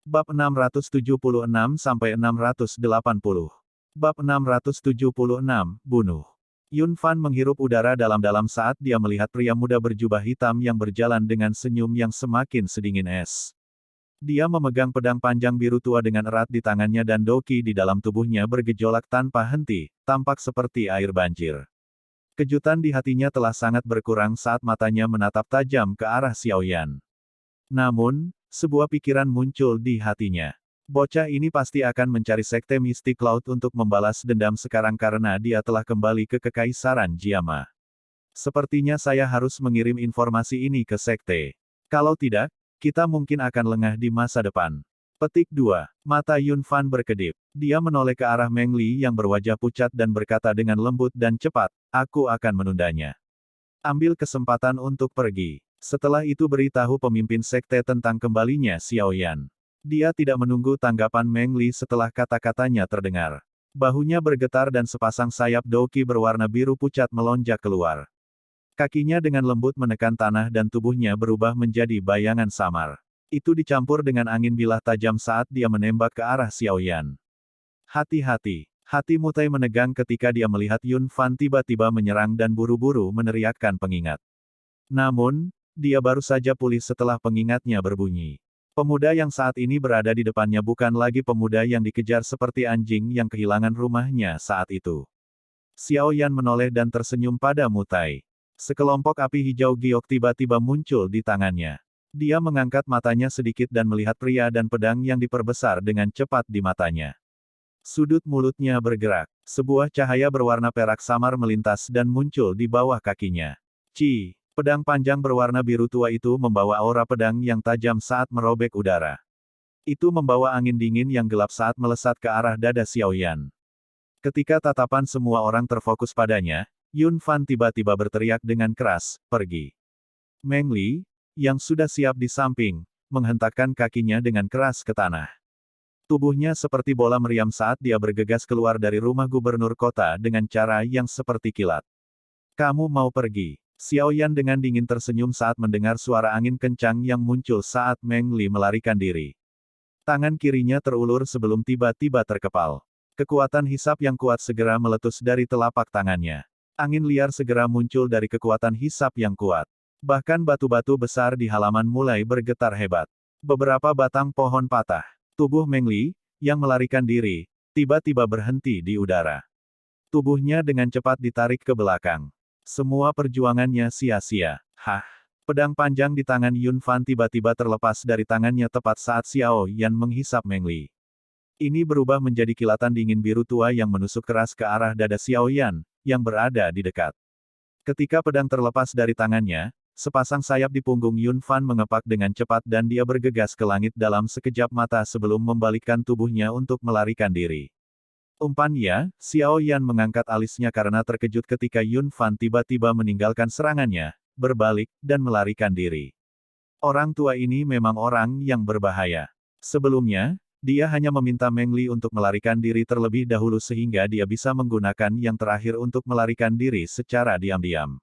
Bab 676-680. Bab 676, Bunuh. Yun Fan menghirup udara dalam-dalam saat dia melihat pria muda berjubah hitam yang berjalan dengan senyum yang semakin sedingin es. Dia memegang pedang panjang biru tua dengan erat di tangannya dan doki di dalam tubuhnya bergejolak tanpa henti, tampak seperti air banjir. Kejutan di hatinya telah sangat berkurang saat matanya menatap tajam ke arah Xiaoyan. Namun, sebuah pikiran muncul di hatinya. Bocah ini pasti akan mencari sekte mistik laut untuk membalas dendam sekarang karena dia telah kembali ke kekaisaran Jiama. Sepertinya saya harus mengirim informasi ini ke sekte. Kalau tidak, kita mungkin akan lengah di masa depan. Petik 2. Mata Yun Fan berkedip. Dia menoleh ke arah Meng Li yang berwajah pucat dan berkata dengan lembut dan cepat, aku akan menundanya. Ambil kesempatan untuk pergi. Setelah itu beritahu pemimpin sekte tentang kembalinya Xiaoyan. Dia tidak menunggu tanggapan Meng Li setelah kata-katanya terdengar. Bahunya bergetar dan sepasang sayap doki berwarna biru pucat melonjak keluar. Kakinya dengan lembut menekan tanah dan tubuhnya berubah menjadi bayangan samar. Itu dicampur dengan angin bilah tajam saat dia menembak ke arah Xiaoyan. Hati-hati. Hati Mutai menegang ketika dia melihat Yun Fan tiba-tiba menyerang dan buru-buru meneriakkan pengingat. Namun, dia baru saja pulih setelah pengingatnya berbunyi. Pemuda yang saat ini berada di depannya bukan lagi pemuda yang dikejar seperti anjing yang kehilangan rumahnya saat itu. Xiaoyan menoleh dan tersenyum pada Mutai. Sekelompok api hijau giok tiba-tiba muncul di tangannya. Dia mengangkat matanya sedikit dan melihat pria dan pedang yang diperbesar dengan cepat di matanya. Sudut mulutnya bergerak. Sebuah cahaya berwarna perak samar melintas dan muncul di bawah kakinya. Ci! Pedang panjang berwarna biru tua itu membawa aura pedang yang tajam saat merobek udara. Itu membawa angin dingin yang gelap saat melesat ke arah dada Xiaoyan. Ketika tatapan semua orang terfokus padanya, Yun Fan tiba-tiba berteriak dengan keras, pergi. Meng Li, yang sudah siap di samping, menghentakkan kakinya dengan keras ke tanah. Tubuhnya seperti bola meriam saat dia bergegas keluar dari rumah gubernur kota dengan cara yang seperti kilat. Kamu mau pergi? Xiaoyan dengan dingin tersenyum saat mendengar suara angin kencang yang muncul saat Meng Li melarikan diri. Tangan kirinya terulur sebelum tiba-tiba terkepal. Kekuatan hisap yang kuat segera meletus dari telapak tangannya. Angin liar segera muncul dari kekuatan hisap yang kuat. Bahkan batu-batu besar di halaman mulai bergetar hebat. Beberapa batang pohon patah. Tubuh Meng Li, yang melarikan diri, tiba-tiba berhenti di udara. Tubuhnya dengan cepat ditarik ke belakang. Semua perjuangannya sia-sia. Hah! Pedang panjang di tangan Yun Fan tiba-tiba terlepas dari tangannya tepat saat Xiao Yan menghisap Meng Li. Ini berubah menjadi kilatan dingin biru tua yang menusuk keras ke arah dada Xiao Yan, yang berada di dekat. Ketika pedang terlepas dari tangannya, sepasang sayap di punggung Yun Fan mengepak dengan cepat dan dia bergegas ke langit dalam sekejap mata sebelum membalikkan tubuhnya untuk melarikan diri. Umpannya, Xiao Yan mengangkat alisnya karena terkejut ketika Yun Fan tiba-tiba meninggalkan serangannya, berbalik, dan melarikan diri. Orang tua ini memang orang yang berbahaya. Sebelumnya, dia hanya meminta Meng Li untuk melarikan diri terlebih dahulu sehingga dia bisa menggunakan yang terakhir untuk melarikan diri secara diam-diam.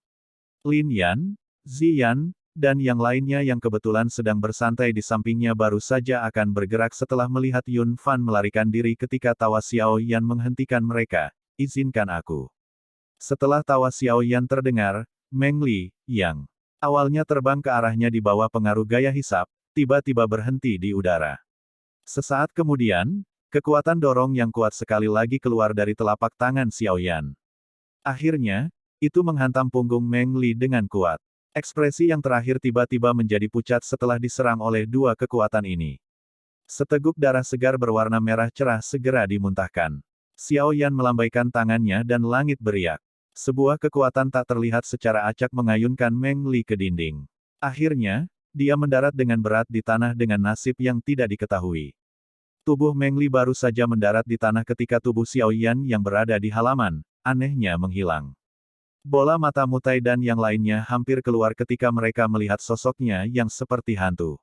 Lin Yan, Zi Yan, dan yang lainnya yang kebetulan sedang bersantai di sampingnya baru saja akan bergerak setelah melihat Yun Fan melarikan diri ketika tawa Xiao Yan menghentikan mereka, izinkan aku. Setelah tawa Xiao Yan terdengar, Meng Li, yang awalnya terbang ke arahnya di bawah pengaruh gaya hisap, tiba-tiba berhenti di udara. Sesaat kemudian, kekuatan dorong yang kuat sekali lagi keluar dari telapak tangan Xiao Yan. Akhirnya, itu menghantam punggung Meng Li dengan kuat. Ekspresi yang terakhir tiba-tiba menjadi pucat setelah diserang oleh dua kekuatan ini. Seteguk darah segar berwarna merah cerah segera dimuntahkan. Xiao Yan melambaikan tangannya dan langit beriak. Sebuah kekuatan tak terlihat secara acak mengayunkan Meng Li ke dinding. Akhirnya, dia mendarat dengan berat di tanah dengan nasib yang tidak diketahui. Tubuh Meng Li baru saja mendarat di tanah ketika tubuh Xiao Yan yang berada di halaman, anehnya menghilang. Bola mata Mutai dan yang lainnya hampir keluar ketika mereka melihat sosoknya yang seperti hantu.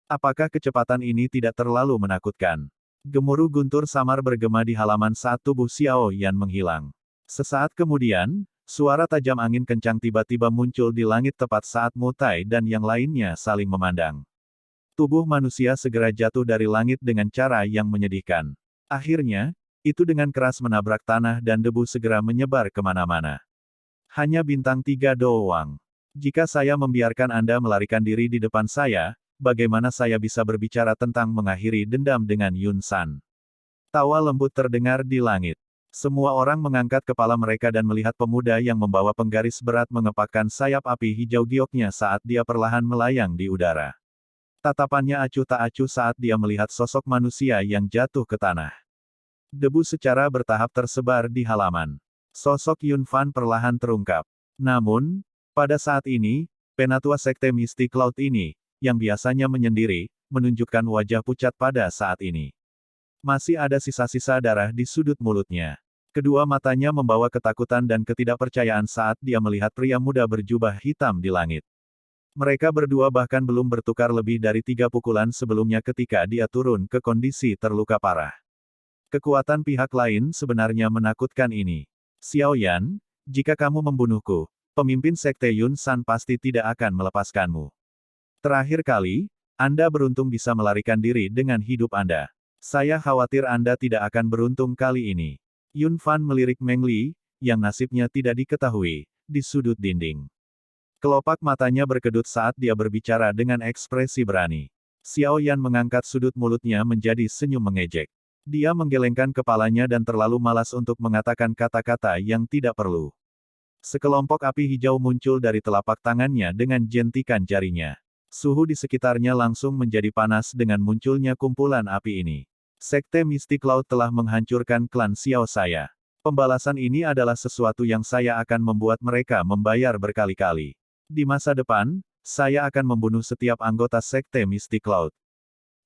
Apakah kecepatan ini tidak terlalu menakutkan? Gemuruh guntur samar bergema di halaman saat tubuh Xiao Yan menghilang. Sesaat kemudian, suara tajam angin kencang tiba-tiba muncul di langit tepat saat Mutai dan yang lainnya saling memandang. Tubuh manusia segera jatuh dari langit dengan cara yang menyedihkan. Akhirnya, itu dengan keras menabrak tanah dan debu segera menyebar kemana-mana. Hanya bintang 3 doang. Jika saya membiarkan Anda melarikan diri di depan saya, bagaimana saya bisa berbicara tentang mengakhiri dendam dengan Yun San? Tawa lembut terdengar di langit. Semua orang mengangkat kepala mereka dan melihat pemuda yang membawa penggaris berat mengepakkan sayap api hijau gioknya saat dia perlahan melayang di udara. Tatapannya acuh tak acuh saat dia melihat sosok manusia yang jatuh ke tanah. Debu secara bertahap tersebar di halaman. Sosok Yun Fan perlahan terungkap. Namun, pada saat ini, penatua sekte Mystic Cloud ini, yang biasanya menyendiri, menunjukkan wajah pucat pada saat ini. Masih ada sisa-sisa darah di sudut mulutnya. Kedua matanya membawa ketakutan dan ketidakpercayaan saat dia melihat pria muda berjubah hitam di langit. Mereka berdua bahkan belum bertukar lebih dari 3 pukulan sebelumnya ketika dia turun ke kondisi terluka parah. Kekuatan pihak lain sebenarnya menakutkan ini. Xiao Yan, jika kamu membunuhku, pemimpin sekte Yun San pasti tidak akan melepaskanmu. Terakhir kali, Anda beruntung bisa melarikan diri dengan hidup Anda. Saya khawatir Anda tidak akan beruntung kali ini. Yun Fan melirik Meng Li, yang nasibnya tidak diketahui, di sudut dinding. Kelopak matanya berkedut saat dia berbicara dengan ekspresi berani. Xiao Yan mengangkat sudut mulutnya menjadi senyum mengejek. Dia menggelengkan kepalanya dan terlalu malas untuk mengatakan kata-kata yang tidak perlu. Sekelompok api hijau muncul dari telapak tangannya dengan jentikan jarinya. Suhu di sekitarnya langsung menjadi panas dengan munculnya kumpulan api ini. Sekte Mystic Cloud telah menghancurkan klan Xiao saya. Pembalasan ini adalah sesuatu yang saya akan membuat mereka membayar berkali-kali. Di masa depan, saya akan membunuh setiap anggota sekte Mystic Cloud.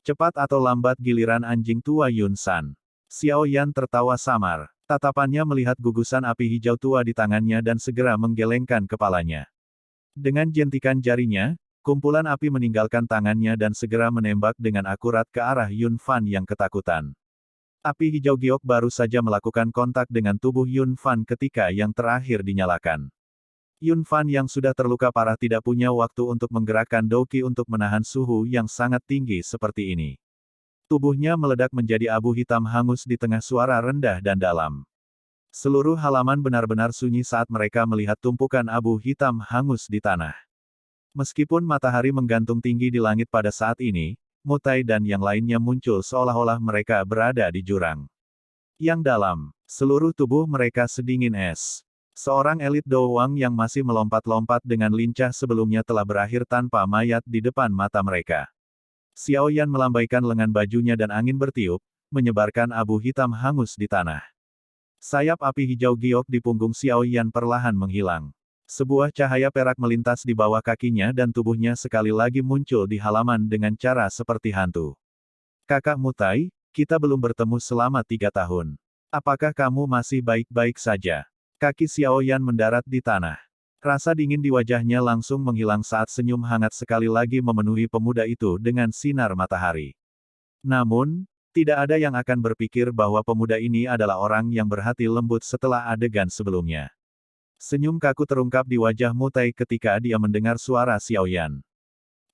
Cepat atau lambat giliran anjing tua Yun San. Xiao Yan tertawa samar. Tatapannya melihat gugusan api hijau tua di tangannya dan segera menggelengkan kepalanya. Dengan jentikan jarinya, kumpulan api meninggalkan tangannya dan segera menembak dengan akurat ke arah Yun Fan yang ketakutan. Api hijau giok baru saja melakukan kontak dengan tubuh Yun Fan ketika yang terakhir dinyalakan. Yun Fan yang sudah terluka parah tidak punya waktu untuk menggerakkan Douki untuk menahan suhu yang sangat tinggi seperti ini. Tubuhnya meledak menjadi abu hitam hangus di tengah suara rendah dan dalam. Seluruh halaman benar-benar sunyi saat mereka melihat tumpukan abu hitam hangus di tanah. Meskipun matahari menggantung tinggi di langit pada saat ini, Mutai dan yang lainnya muncul seolah-olah mereka berada di jurang. Yang dalam, seluruh tubuh mereka sedingin es. Seorang elit doang yang masih melompat-lompat dengan lincah sebelumnya telah berakhir tanpa mayat di depan mata mereka. Xiao Yan melambaikan lengan bajunya dan angin bertiup, menyebarkan abu hitam hangus di tanah. Sayap api hijau giok di punggung Xiao Yan perlahan menghilang. Sebuah cahaya perak melintas di bawah kakinya dan tubuhnya sekali lagi muncul di halaman dengan cara seperti hantu. Kakak Mutai, kita belum bertemu selama 3 tahun. Apakah kamu masih baik-baik saja? Kaki Xiao Yan mendarat di tanah. Rasa dingin di wajahnya langsung menghilang saat senyum hangat sekali lagi memenuhi pemuda itu dengan sinar matahari. Namun, tidak ada yang akan berpikir bahwa pemuda ini adalah orang yang berhati lembut setelah adegan sebelumnya. Senyum kaku terungkap di wajah Mutai ketika dia mendengar suara Xiao Yan.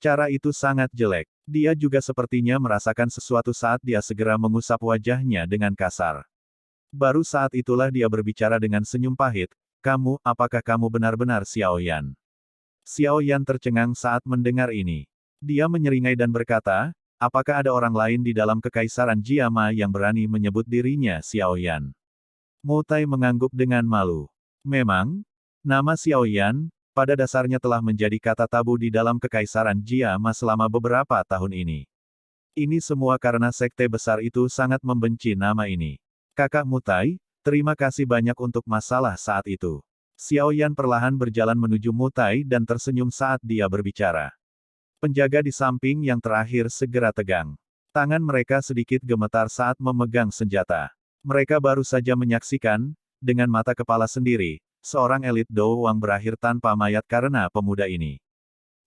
Cara itu sangat jelek. Dia juga sepertinya merasakan sesuatu saat dia segera mengusap wajahnya dengan kasar. Baru saat itulah dia berbicara dengan senyum pahit, apakah kamu benar-benar Xiao Yan? Xiao Yan tercengang saat mendengar ini. Dia menyeringai dan berkata, apakah ada orang lain di dalam kekaisaran Jiama yang berani menyebut dirinya Xiao Yan? Mutai mengangguk dengan malu. Memang, nama Xiao Yan, pada dasarnya telah menjadi kata tabu di dalam kekaisaran Jiama selama beberapa tahun ini. Ini semua karena sekte besar itu sangat membenci nama ini. Kakak Mutai, terima kasih banyak untuk masalah saat itu. Xiao Yan perlahan berjalan menuju Mutai dan tersenyum saat dia berbicara. Penjaga di samping yang terakhir segera tegang. Tangan mereka sedikit gemetar saat memegang senjata. Mereka baru saja menyaksikan, dengan mata kepala sendiri, seorang elit doang berakhir tanpa mayat karena pemuda ini.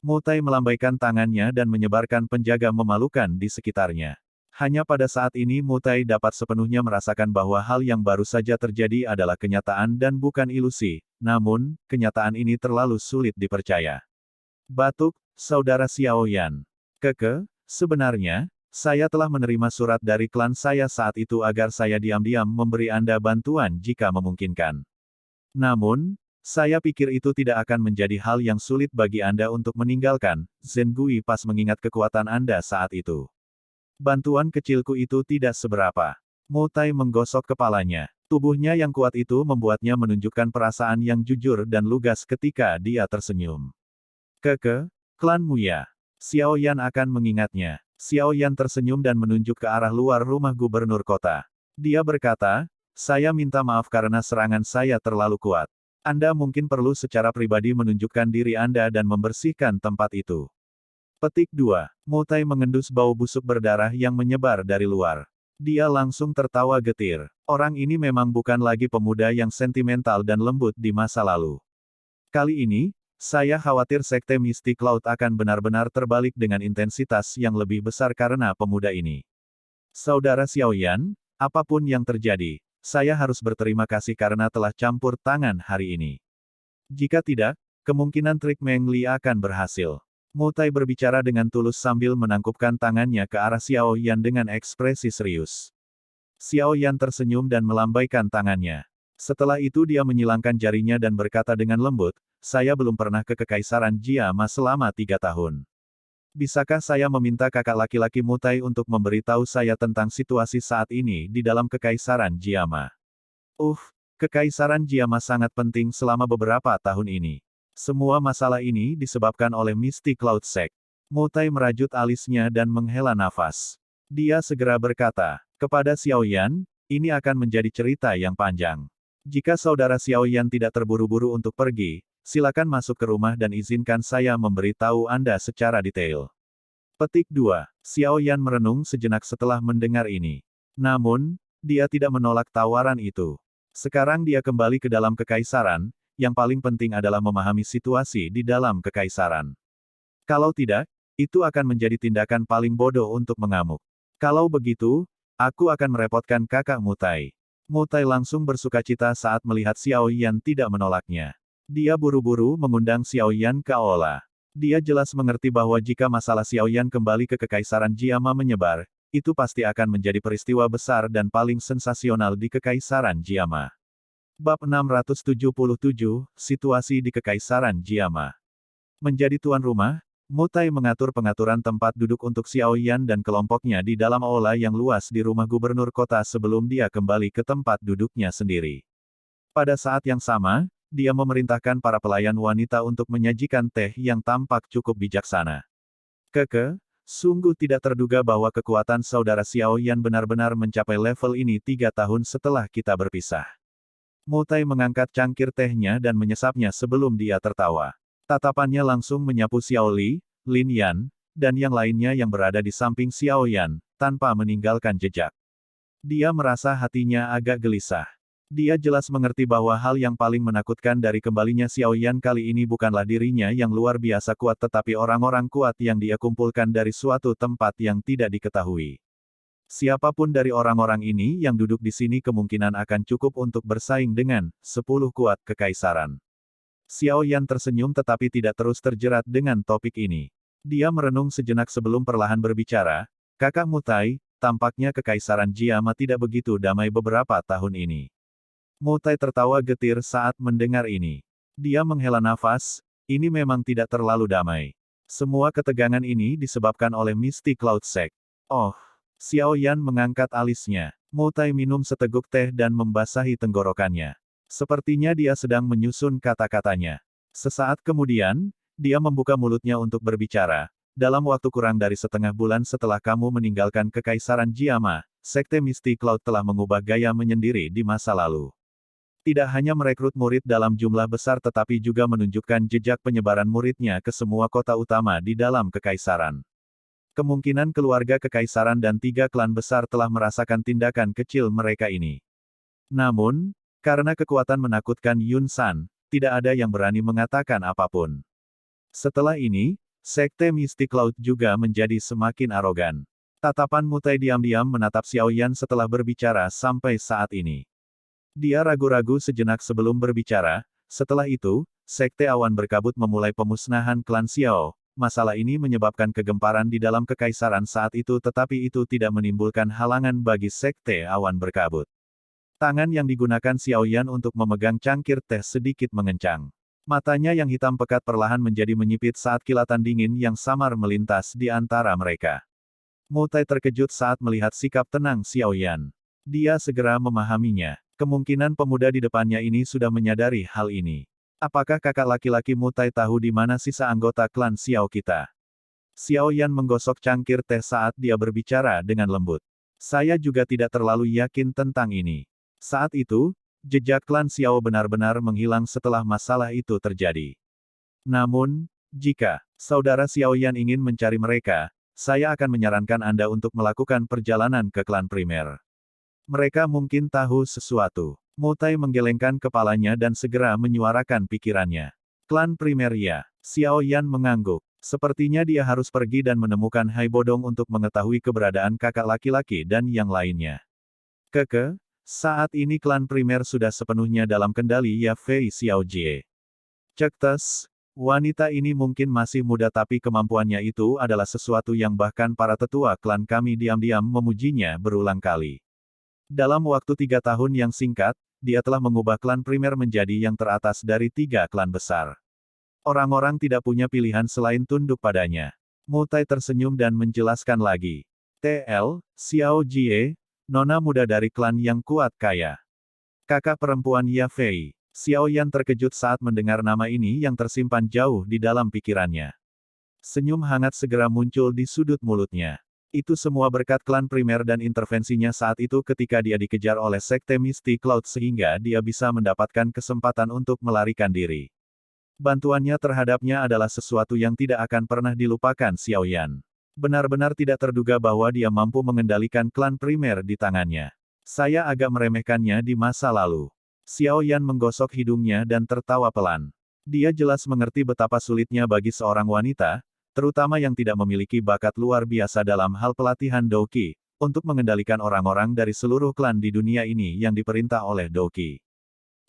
Mutai melambaikan tangannya dan menyebarkan penjaga memalukan di sekitarnya. Hanya pada saat ini Mutai dapat sepenuhnya merasakan bahwa hal yang baru saja terjadi adalah kenyataan dan bukan ilusi, namun, kenyataan ini terlalu sulit dipercaya. Batuk, saudara Xiao Yan. Sebenarnya, saya telah menerima surat dari klan saya saat itu agar saya diam-diam memberi Anda bantuan jika memungkinkan. Namun, saya pikir itu tidak akan menjadi hal yang sulit bagi Anda untuk meninggalkan Zengui pas mengingat kekuatan Anda saat itu. Bantuan kecilku itu tidak seberapa. Mutai menggosok kepalanya. Tubuhnya yang kuat itu membuatnya menunjukkan perasaan yang jujur dan lugas ketika dia tersenyum. Klan Muya. Xiao Yan akan mengingatnya. Xiao Yan tersenyum dan menunjuk ke arah luar rumah gubernur kota. Dia berkata, saya minta maaf karena serangan saya terlalu kuat. Anda mungkin perlu secara pribadi menunjukkan diri Anda dan membersihkan tempat itu. Petik 2. Mutai mengendus bau busuk berdarah yang menyebar dari luar. Dia langsung tertawa getir. Orang ini memang bukan lagi pemuda yang sentimental dan lembut di masa lalu. Kali ini, saya khawatir Sekte Mystic Cloud akan benar-benar terbalik dengan intensitas yang lebih besar karena pemuda ini. Saudara Xiao Yan, apapun yang terjadi, saya harus berterima kasih karena telah campur tangan hari ini. Jika tidak, kemungkinan trik Meng Li akan berhasil. Mutai berbicara dengan tulus sambil menangkupkan tangannya ke arah Xiao Yan dengan ekspresi serius. Xiao Yan tersenyum dan melambaikan tangannya. Setelah itu dia menyilangkan jarinya dan berkata dengan lembut, saya belum pernah ke Kekaisaran Jiama selama 3 tahun. Bisakah saya meminta kakak laki-laki Mutai untuk memberitahu saya tentang situasi saat ini di dalam Kekaisaran Jiama? Kekaisaran Jiama sangat penting selama beberapa tahun ini. Semua masalah ini disebabkan oleh Mystic Cloud Sect. Mutai merajut alisnya dan menghela nafas. Dia segera berkata, kepada Xiao Yan, ini akan menjadi cerita yang panjang. Jika saudara Xiao Yan tidak terburu-buru untuk pergi, silakan masuk ke rumah dan izinkan saya memberitahu Anda secara detail. Petik 2. Xiao Yan merenung sejenak setelah mendengar ini. Namun, dia tidak menolak tawaran itu. Sekarang dia kembali ke dalam kekaisaran, yang paling penting adalah memahami situasi di dalam kekaisaran. Kalau tidak, itu akan menjadi tindakan paling bodoh untuk mengamuk. Kalau begitu, aku akan merepotkan kakak Mutai. Mutai langsung bersukacita saat melihat Xiao Yan tidak menolaknya. Dia buru-buru mengundang Xiao Yan ke aula. Dia jelas mengerti bahwa jika masalah Xiao Yan kembali ke Kekaisaran Jiama menyebar, itu pasti akan menjadi peristiwa besar dan paling sensasional di Kekaisaran Jiama. Bab 677, Situasi di Kekaisaran Jiama. Menjadi tuan rumah, Mutai mengatur pengaturan tempat duduk untuk Xiao Yan dan kelompoknya di dalam aula yang luas di rumah gubernur kota sebelum dia kembali ke tempat duduknya sendiri. Pada saat yang sama, dia memerintahkan para pelayan wanita untuk menyajikan teh yang tampak cukup bijaksana. Sungguh tidak terduga bahwa kekuatan saudara Xiao Yan benar-benar mencapai level ini 3 tahun setelah kita berpisah. Mutai mengangkat cangkir tehnya dan menyesapnya sebelum dia tertawa. Tatapannya langsung menyapu Xiao Li, Lin Yan, dan yang lainnya yang berada di samping Xiao Yan, tanpa meninggalkan jejak. Dia merasa hatinya agak gelisah. Dia jelas mengerti bahwa hal yang paling menakutkan dari kembalinya Xiao Yan kali ini bukanlah dirinya yang luar biasa kuat tetapi orang-orang kuat yang dia kumpulkan dari suatu tempat yang tidak diketahui. Siapapun dari orang-orang ini yang duduk di sini kemungkinan akan cukup untuk bersaing dengan 10 kuat kekaisaran. Xiao Yan tersenyum tetapi tidak terus terjerat dengan topik ini. Dia merenung sejenak sebelum perlahan berbicara, kakak Mutai, tampaknya Kekaisaran Jiama tidak begitu damai beberapa tahun ini. Mutai tertawa getir saat mendengar ini. Dia menghela nafas, ini memang tidak terlalu damai. Semua ketegangan ini disebabkan oleh Mystic Cloud Sect. Xiao Yan mengangkat alisnya. Mutai minum seteguk teh dan membasahi tenggorokannya. Sepertinya dia sedang menyusun kata-katanya. Sesaat kemudian, dia membuka mulutnya untuk berbicara. Dalam waktu kurang dari setengah bulan setelah kamu meninggalkan Kekaisaran Jiama, Sekte Mystic Cloud telah mengubah gaya menyendiri di masa lalu. Tidak hanya merekrut murid dalam jumlah besar tetapi juga menunjukkan jejak penyebaran muridnya ke semua kota utama di dalam Kekaisaran. Kemungkinan keluarga kekaisaran dan 3 klan besar telah merasakan tindakan kecil mereka ini. Namun, karena kekuatan menakutkan Yun San, tidak ada yang berani mengatakan apapun. Setelah ini, Sekte Mystic Cloud juga menjadi semakin arogan. Tatapan Mutai diam-diam menatap Xiao Yan setelah berbicara sampai saat ini. Dia ragu-ragu sejenak sebelum berbicara, setelah itu, Sekte Awan Berkabut memulai pemusnahan klan Xiao, masalah ini menyebabkan kegemparan di dalam kekaisaran saat itu, tetapi itu tidak menimbulkan halangan bagi Sekte Awan Berkabut. Tangan yang digunakan Xiaoyan untuk memegang cangkir teh sedikit mengencang. Matanya yang hitam pekat perlahan menjadi menyipit saat kilatan dingin yang samar melintas di antara mereka. Mu Tai terkejut saat melihat sikap tenang Xiaoyan. Dia segera memahaminya. Kemungkinan pemuda di depannya ini sudah menyadari hal ini. Apakah kakak laki-laki Mu Tai tahu di mana sisa anggota klan Xiao kita? Xiaoyan menggosok cangkir teh saat dia berbicara dengan lembut. Saya juga tidak terlalu yakin tentang ini. Saat itu, jejak klan Xiao benar-benar menghilang setelah masalah itu terjadi. Namun, jika saudara Xiaoyan ingin mencari mereka, saya akan menyarankan Anda untuk melakukan perjalanan ke klan primer. Mereka mungkin tahu sesuatu. Mu Tai menggelengkan kepalanya dan segera menyuarakan pikirannya. Klan primer ya. Xiaoyan mengangguk. Sepertinya dia harus pergi dan menemukan Hai Bodong untuk mengetahui keberadaan kakak laki-laki dan yang lainnya. Saat ini klan primer sudah sepenuhnya dalam kendali Ya Fei Xiaojie. Cek tes. Wanita ini mungkin masih muda tapi kemampuannya itu adalah sesuatu yang bahkan para tetua klan kami diam-diam memujinya berulang kali. Dalam waktu 3 tahun yang singkat, dia telah mengubah klan primer menjadi yang teratas dari 3 klan besar. Orang-orang tidak punya pilihan selain tunduk padanya. Mu Tai tersenyum dan menjelaskan lagi. TL, Xiao Jie, nona muda dari klan yang kuat kaya. Kakak perempuan Ya Fei. Xiaoyan terkejut saat mendengar nama ini yang tersimpan jauh di dalam pikirannya. Senyum hangat segera muncul di sudut mulutnya. Itu semua berkat klan primer dan intervensinya saat itu ketika dia dikejar oleh Sekte Misty Cloud sehingga dia bisa mendapatkan kesempatan untuk melarikan diri. Bantuannya terhadapnya adalah sesuatu yang tidak akan pernah dilupakan Xiaoyan. Benar-benar tidak terduga bahwa dia mampu mengendalikan klan primer di tangannya. Saya agak meremehkannya di masa lalu. Xiaoyan menggosok hidungnya dan tertawa pelan. Dia jelas mengerti betapa sulitnya bagi seorang wanita, terutama yang tidak memiliki bakat luar biasa dalam hal pelatihan Doqi, untuk mengendalikan orang-orang dari seluruh klan di dunia ini yang diperintah oleh Doqi.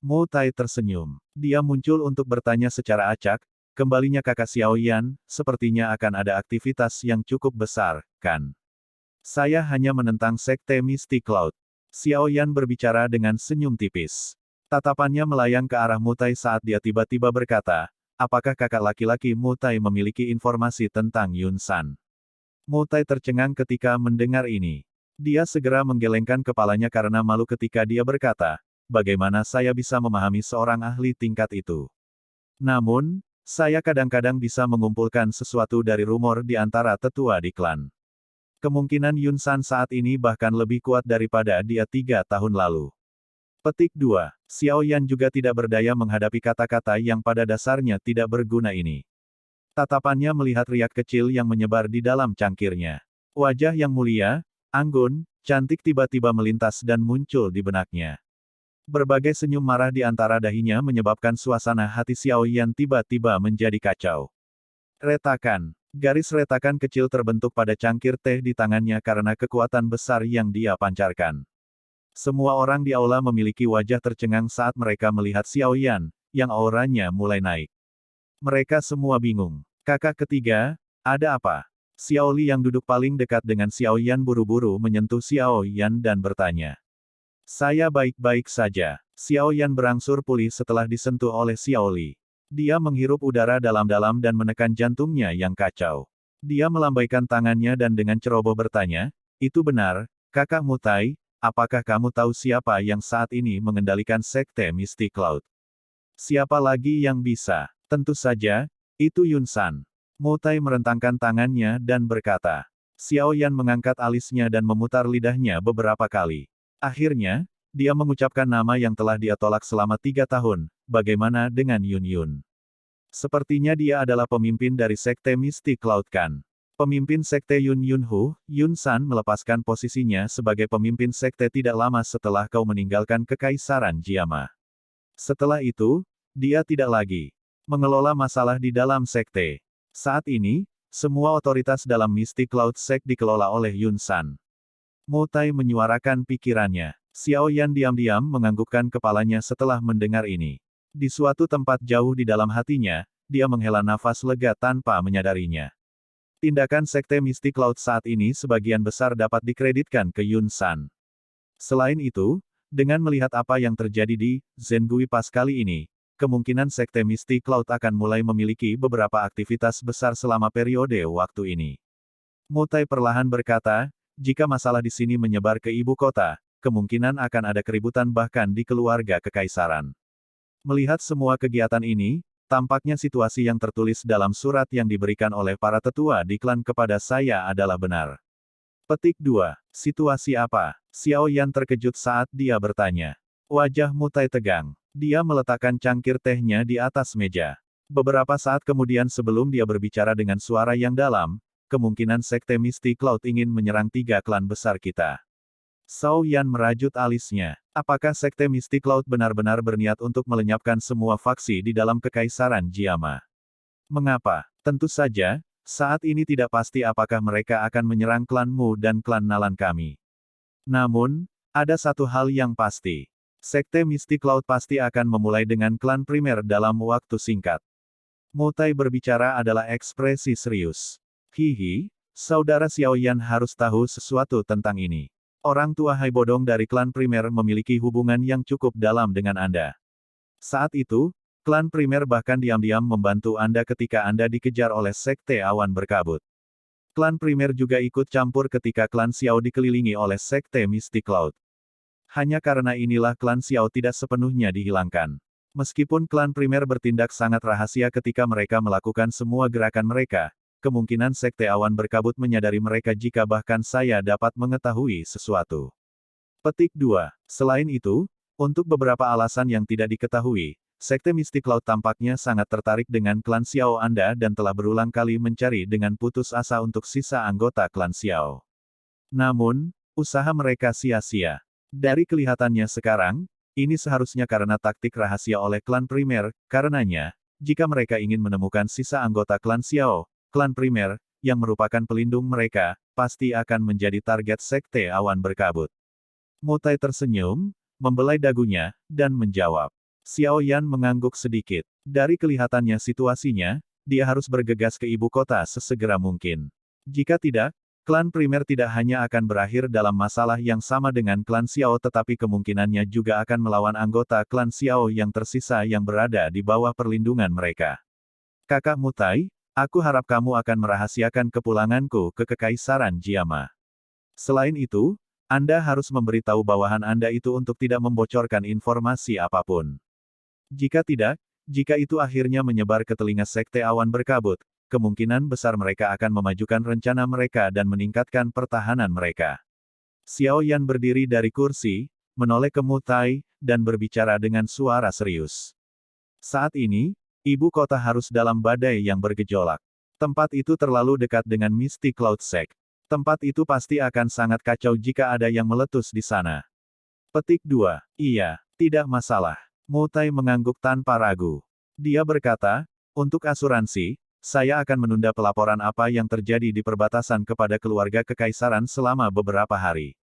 Mu Tai tersenyum. Dia muncul untuk bertanya secara acak, kembalinya kakak Xiaoyan, sepertinya akan ada aktivitas yang cukup besar, kan? Saya hanya menentang Sekte Misty Cloud. Xiaoyan berbicara dengan senyum tipis. Tatapannya melayang ke arah Mu Tai saat dia tiba-tiba berkata, apakah kakak laki-laki Mu Tai memiliki informasi tentang Yun San? Mu Tai tercengang ketika mendengar ini. Dia segera menggelengkan kepalanya karena malu ketika dia berkata, bagaimana saya bisa memahami seorang ahli tingkat itu? Namun, saya kadang-kadang bisa mengumpulkan sesuatu dari rumor di antara tetua di klan. Kemungkinan Yun San saat ini bahkan lebih kuat daripada dia 3 tahun lalu. Petik 2. Xiaoyan juga tidak berdaya menghadapi kata-kata yang pada dasarnya tidak berguna ini. Tatapannya melihat riak kecil yang menyebar di dalam cangkirnya. Wajah yang mulia, anggun, cantik tiba-tiba melintas dan muncul di benaknya. Berbagai senyum marah di antara dahinya menyebabkan suasana hati Xiaoyan tiba-tiba menjadi kacau. Retakan. Garis retakan kecil terbentuk pada cangkir teh di tangannya karena kekuatan besar yang dia pancarkan. Semua orang di aula memiliki wajah tercengang saat mereka melihat Xiaoyan, yang auranya mulai naik. Mereka semua bingung. Kakak ketiga, ada apa? Xiao Li yang duduk paling dekat dengan Xiaoyan buru-buru menyentuh Xiaoyan dan bertanya. Saya baik-baik saja. Xiaoyan berangsur pulih setelah disentuh oleh Xiao Li. Dia menghirup udara dalam-dalam dan menekan jantungnya yang kacau. Dia melambaikan tangannya dan dengan ceroboh bertanya, itu benar, kakak Mu Tai. Apakah kamu tahu siapa yang saat ini mengendalikan Sekte Misty Cloud? Siapa lagi yang bisa? Tentu saja, itu Yun San. Mu Tai merentangkan tangannya dan berkata. Xiaoyan mengangkat alisnya dan memutar lidahnya beberapa kali. Akhirnya, dia mengucapkan nama yang telah dia tolak selama 3 tahun, bagaimana dengan Yun Yun? Sepertinya dia adalah pemimpin dari Sekte Misty Cloud kan? Pemimpin Sekte Yun Yunhu, Yun San melepaskan posisinya sebagai pemimpin Sekte tidak lama setelah kau meninggalkan Kekaisaran Jiama. Setelah itu, dia tidak lagi mengelola masalah di dalam Sekte. Saat ini, semua otoritas dalam Misty Cloud Sect dikelola oleh Yun San. Mu Tai menyuarakan pikirannya. Xiaoyan diam-diam menganggukkan kepalanya setelah mendengar ini. Di suatu tempat jauh di dalam hatinya, dia menghela nafas lega tanpa menyadarinya. Tindakan Sekte Mistik Laut saat ini sebagian besar dapat dikreditkan ke Yun San. Selain itu, dengan melihat apa yang terjadi di Zengui pas kali ini, kemungkinan Sekte Mistik Laut akan mulai memiliki beberapa aktivitas besar selama periode waktu ini. Mutai perlahan berkata, jika masalah di sini menyebar ke ibu kota, kemungkinan akan ada keributan bahkan di keluarga kekaisaran. Melihat semua kegiatan ini, tampaknya situasi yang tertulis dalam surat yang diberikan oleh para tetua di klan kepada saya adalah benar. Petik 2. Situasi apa? Xiao Yan terkejut saat dia bertanya. Wajah Mutai tegang. Dia meletakkan cangkir tehnya di atas meja. Beberapa saat kemudian sebelum dia berbicara dengan suara yang dalam, kemungkinan Sekte Mistik Laut ingin menyerang 3 klan besar kita. Xiao Yan merajut alisnya. Apakah Sekte Mistik Laut benar-benar berniat untuk melenyapkan semua faksi di dalam Kekaisaran Jiama? Mengapa? Tentu saja, saat ini tidak pasti apakah mereka akan menyerang klanmu dan klan Nalan kami. Namun, ada satu hal yang pasti. Sekte Mistik Laut pasti akan memulai dengan klan primer dalam waktu singkat. Mutai berbicara adalah ekspresi serius. Hihi, saudara Xiao Yan harus tahu sesuatu tentang ini. Orang tua Hai Bodong dari klan primer memiliki hubungan yang cukup dalam dengan Anda. Saat itu, klan primer bahkan diam-diam membantu Anda ketika Anda dikejar oleh Sekte Awan Berkabut. Klan primer juga ikut campur ketika klan Xiao dikelilingi oleh Sekte Mistik Laut. Hanya karena inilah klan Xiao tidak sepenuhnya dihilangkan. Meskipun klan primer bertindak sangat rahasia ketika mereka melakukan semua gerakan mereka, kemungkinan Sekte Awan Berkabut menyadari mereka jika bahkan saya dapat mengetahui sesuatu. Petik 2. Selain itu, untuk beberapa alasan yang tidak diketahui, Sekte Mistik Laut tampaknya sangat tertarik dengan klan Xiao Anda dan telah berulang kali mencari dengan putus asa untuk sisa anggota klan Xiao. Namun, usaha mereka sia-sia. Dari kelihatannya sekarang, ini seharusnya karena taktik rahasia oleh klan primer, karenanya, jika mereka ingin menemukan sisa anggota klan Xiao, klan primer, yang merupakan pelindung mereka, pasti akan menjadi target Sekte Awan Berkabut. Mutai tersenyum, membelai dagunya, dan menjawab. Xiao Yan mengangguk sedikit. Dari kelihatannya situasinya, dia harus bergegas ke ibu kota sesegera mungkin. Jika tidak, klan primer tidak hanya akan berakhir dalam masalah yang sama dengan klan Xiao tetapi kemungkinannya juga akan melawan anggota klan Xiao yang tersisa yang berada di bawah perlindungan mereka. Kakak Mutai, aku harap kamu akan merahasiakan kepulanganku ke Kekaisaran Jiama. Selain itu, Anda harus memberitahu bawahan Anda itu untuk tidak membocorkan informasi apapun. Jika tidak, jika itu akhirnya menyebar ke telinga Sekte Awan Berkabut, kemungkinan besar mereka akan memajukan rencana mereka dan meningkatkan pertahanan mereka. Xiao Yan berdiri dari kursi, menoleh ke Mutai, dan berbicara dengan suara serius. Saat ini, ibu kota harus dalam badai yang bergejolak. Tempat itu terlalu dekat dengan Misty Cloud Sect. Tempat itu pasti akan sangat kacau jika ada yang meletus di sana. Petik 2. Iya, tidak masalah. Mutai mengangguk tanpa ragu. Dia berkata, untuk asuransi, saya akan menunda pelaporan apa yang terjadi di perbatasan kepada keluarga kekaisaran selama beberapa hari.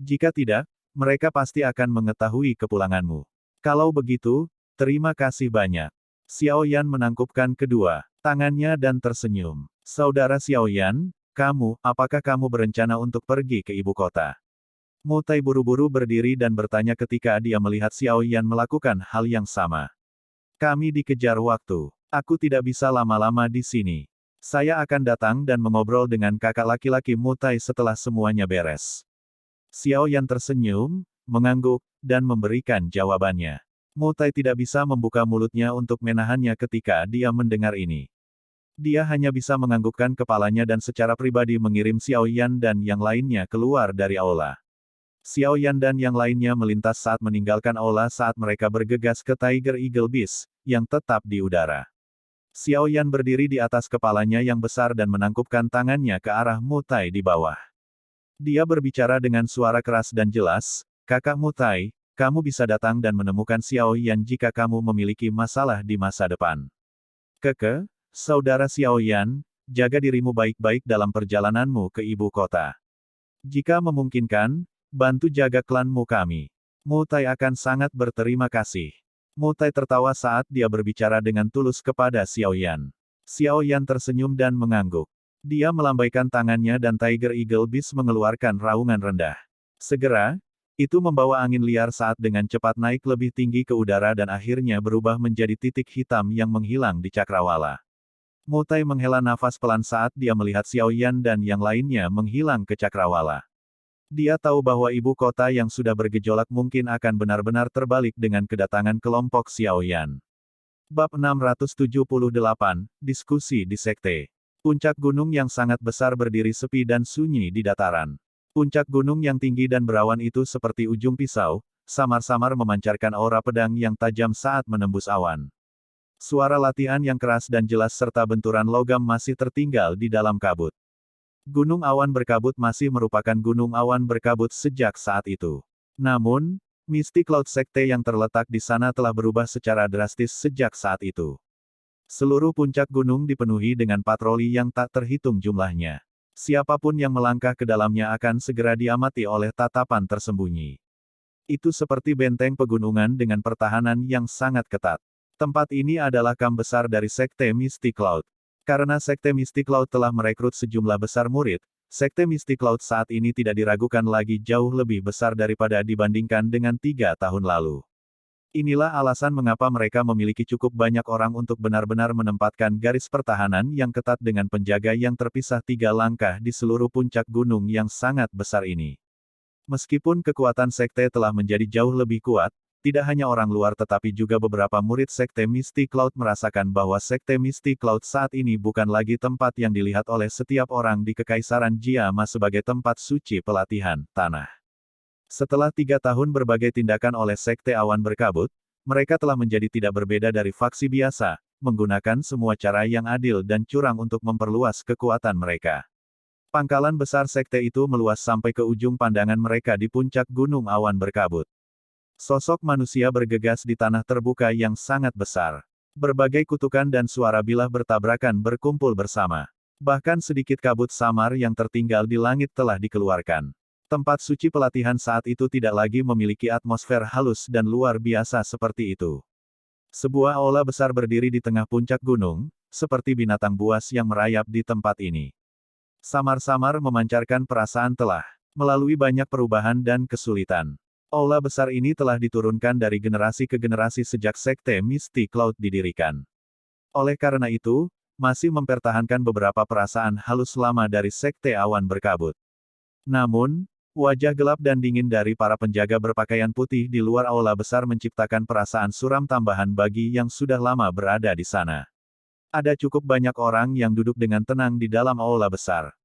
Jika tidak, mereka pasti akan mengetahui kepulanganmu. Kalau begitu, terima kasih banyak. Xiao Yan menangkupkan kedua tangannya dan tersenyum. Saudara Xiao Yan, apakah kamu berencana untuk pergi ke ibu kota? Mutai buru-buru berdiri dan bertanya ketika dia melihat Xiao Yan melakukan hal yang sama. Kami dikejar waktu. Aku tidak bisa lama-lama di sini. Saya akan datang dan mengobrol dengan kakak laki-laki Mutai setelah semuanya beres. Xiao Yan tersenyum, mengangguk, dan memberikan jawabannya. Mutai tidak bisa membuka mulutnya untuk menahannya ketika dia mendengar ini. Dia hanya bisa menganggukkan kepalanya dan secara pribadi mengirim Xiao Yan dan yang lainnya keluar dari aula. Xiao Yan dan yang lainnya melintas saat meninggalkan aula saat mereka bergegas ke Tiger Eagle Beast, yang tetap di udara. Xiao Yan berdiri di atas kepalanya yang besar dan menangkupkan tangannya ke arah Mutai di bawah. Dia berbicara dengan suara keras dan jelas, Kakak Mutai, kamu bisa datang dan menemukan Xiao Yan jika kamu memiliki masalah di masa depan. Saudara Xiao Yan, jaga dirimu baik-baik dalam perjalananmu ke ibu kota. Jika memungkinkan, bantu jaga klanmu kami. Mutai akan sangat berterima kasih. Mu Tai tertawa saat dia berbicara dengan tulus kepada Xiao Yan. Xiao Yan tersenyum dan mengangguk. Dia melambaikan tangannya dan Tiger Eagle Beast mengeluarkan raungan rendah. Segera, itu membawa angin liar saat dengan cepat naik lebih tinggi ke udara dan akhirnya berubah menjadi titik hitam yang menghilang di cakrawala. Mu Tai menghela nafas pelan saat dia melihat Xiao Yan dan yang lainnya menghilang ke cakrawala. Dia tahu bahwa ibu kota yang sudah bergejolak mungkin akan benar-benar terbalik dengan kedatangan kelompok Xiao Yan. Bab 678, Diskusi di Sekte. Puncak gunung yang sangat besar berdiri sepi dan sunyi di dataran. Puncak gunung yang tinggi dan berawan itu seperti ujung pisau, samar-samar memancarkan aura pedang yang tajam saat menembus awan. Suara latihan yang keras dan jelas serta benturan logam masih tertinggal di dalam kabut. Gunung awan berkabut masih merupakan gunung awan berkabut sejak saat itu. Namun, Misty Cloud Sekte yang terletak di sana telah berubah secara drastis sejak saat itu. Seluruh puncak gunung dipenuhi dengan patroli yang tak terhitung jumlahnya. Siapapun yang melangkah ke dalamnya akan segera diamati oleh tatapan tersembunyi. Itu seperti benteng pegunungan dengan pertahanan yang sangat ketat. Tempat ini adalah kamp besar dari Sekte Misty Cloud. Karena Sekte Misty Cloud telah merekrut sejumlah besar murid, Sekte Misty Cloud saat ini tidak diragukan lagi jauh lebih besar daripada dibandingkan dengan 3 tahun lalu. Inilah alasan mengapa mereka memiliki cukup banyak orang untuk benar-benar menempatkan garis pertahanan yang ketat dengan penjaga yang terpisah 3 langkah di seluruh puncak gunung yang sangat besar ini. Meskipun kekuatan Sekte telah menjadi jauh lebih kuat, tidak hanya orang luar tetapi juga beberapa murid Sekte Misty Cloud merasakan bahwa Sekte Misty Cloud saat ini bukan lagi tempat yang dilihat oleh setiap orang di Kekaisaran Jiama sebagai tempat suci pelatihan tanah. Setelah 3 tahun berbagai tindakan oleh Sekte Awan Berkabut, mereka telah menjadi tidak berbeda dari faksi biasa, menggunakan semua cara yang adil dan curang untuk memperluas kekuatan mereka. Pangkalan besar Sekte itu meluas sampai ke ujung pandangan mereka di puncak Gunung Awan Berkabut. Sosok manusia bergegas di tanah terbuka yang sangat besar. Berbagai kutukan dan suara bilah bertabrakan berkumpul bersama. Bahkan sedikit kabut samar yang tertinggal di langit telah dikeluarkan. Tempat suci pelatihan saat itu tidak lagi memiliki atmosfer halus dan luar biasa seperti itu. Sebuah aula besar berdiri di tengah puncak gunung, seperti binatang buas yang merayap di tempat ini. Samar-samar memancarkan perasaan telah melalui banyak perubahan dan kesulitan. Aula besar ini telah diturunkan dari generasi ke generasi sejak Sekte Misty Cloud didirikan. Oleh karena itu, masih mempertahankan beberapa perasaan halus lama dari Sekte Awan Berkabut. Namun, wajah gelap dan dingin dari para penjaga berpakaian putih di luar aula besar menciptakan perasaan suram tambahan bagi yang sudah lama berada di sana. Ada cukup banyak orang yang duduk dengan tenang di dalam aula besar.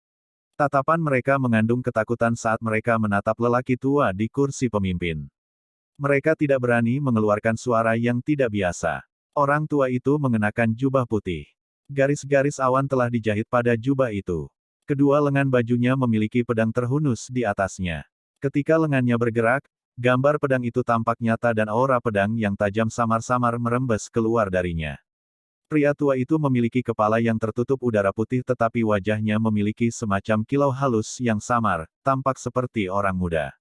Tatapan mereka mengandung ketakutan saat mereka menatap lelaki tua di kursi pemimpin. Mereka tidak berani mengeluarkan suara yang tidak biasa. Orang tua itu mengenakan jubah putih. Garis-garis awan telah dijahit pada jubah itu. Kedua lengan bajunya memiliki pedang terhunus di atasnya. Ketika lengannya bergerak, gambar pedang itu tampak nyata dan aura pedang yang tajam samar-samar merembes keluar darinya. Pria tua itu memiliki kepala yang tertutup udara putih tetapi wajahnya memiliki semacam kilau halus yang samar, tampak seperti orang muda.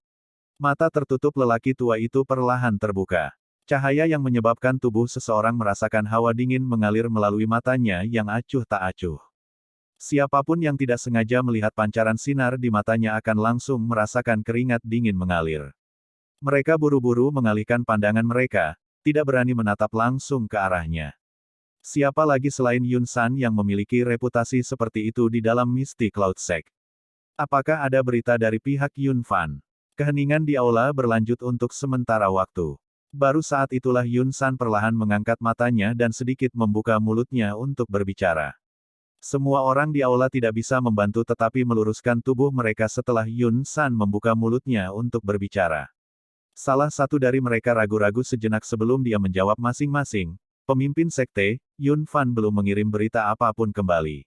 Mata tertutup lelaki tua itu perlahan terbuka. Cahaya yang menyebabkan tubuh seseorang merasakan hawa dingin mengalir melalui matanya yang acuh tak acuh. Siapapun yang tidak sengaja melihat pancaran sinar di matanya akan langsung merasakan keringat dingin mengalir. Mereka buru-buru mengalihkan pandangan mereka, tidak berani menatap langsung ke arahnya. Siapa lagi selain Yun San yang memiliki reputasi seperti itu di dalam Misty Cloud Sect? Apakah ada berita dari pihak Yun Fan? Keheningan di aula berlanjut untuk sementara waktu. Baru saat itulah Yun San perlahan mengangkat matanya dan sedikit membuka mulutnya untuk berbicara. Semua orang di aula tidak bisa membantu tetapi meluruskan tubuh mereka setelah Yun San membuka mulutnya untuk berbicara. Salah satu dari mereka ragu-ragu sejenak sebelum dia menjawab masing-masing. Pemimpin sekte, Yun Fan belum mengirim berita apapun kembali.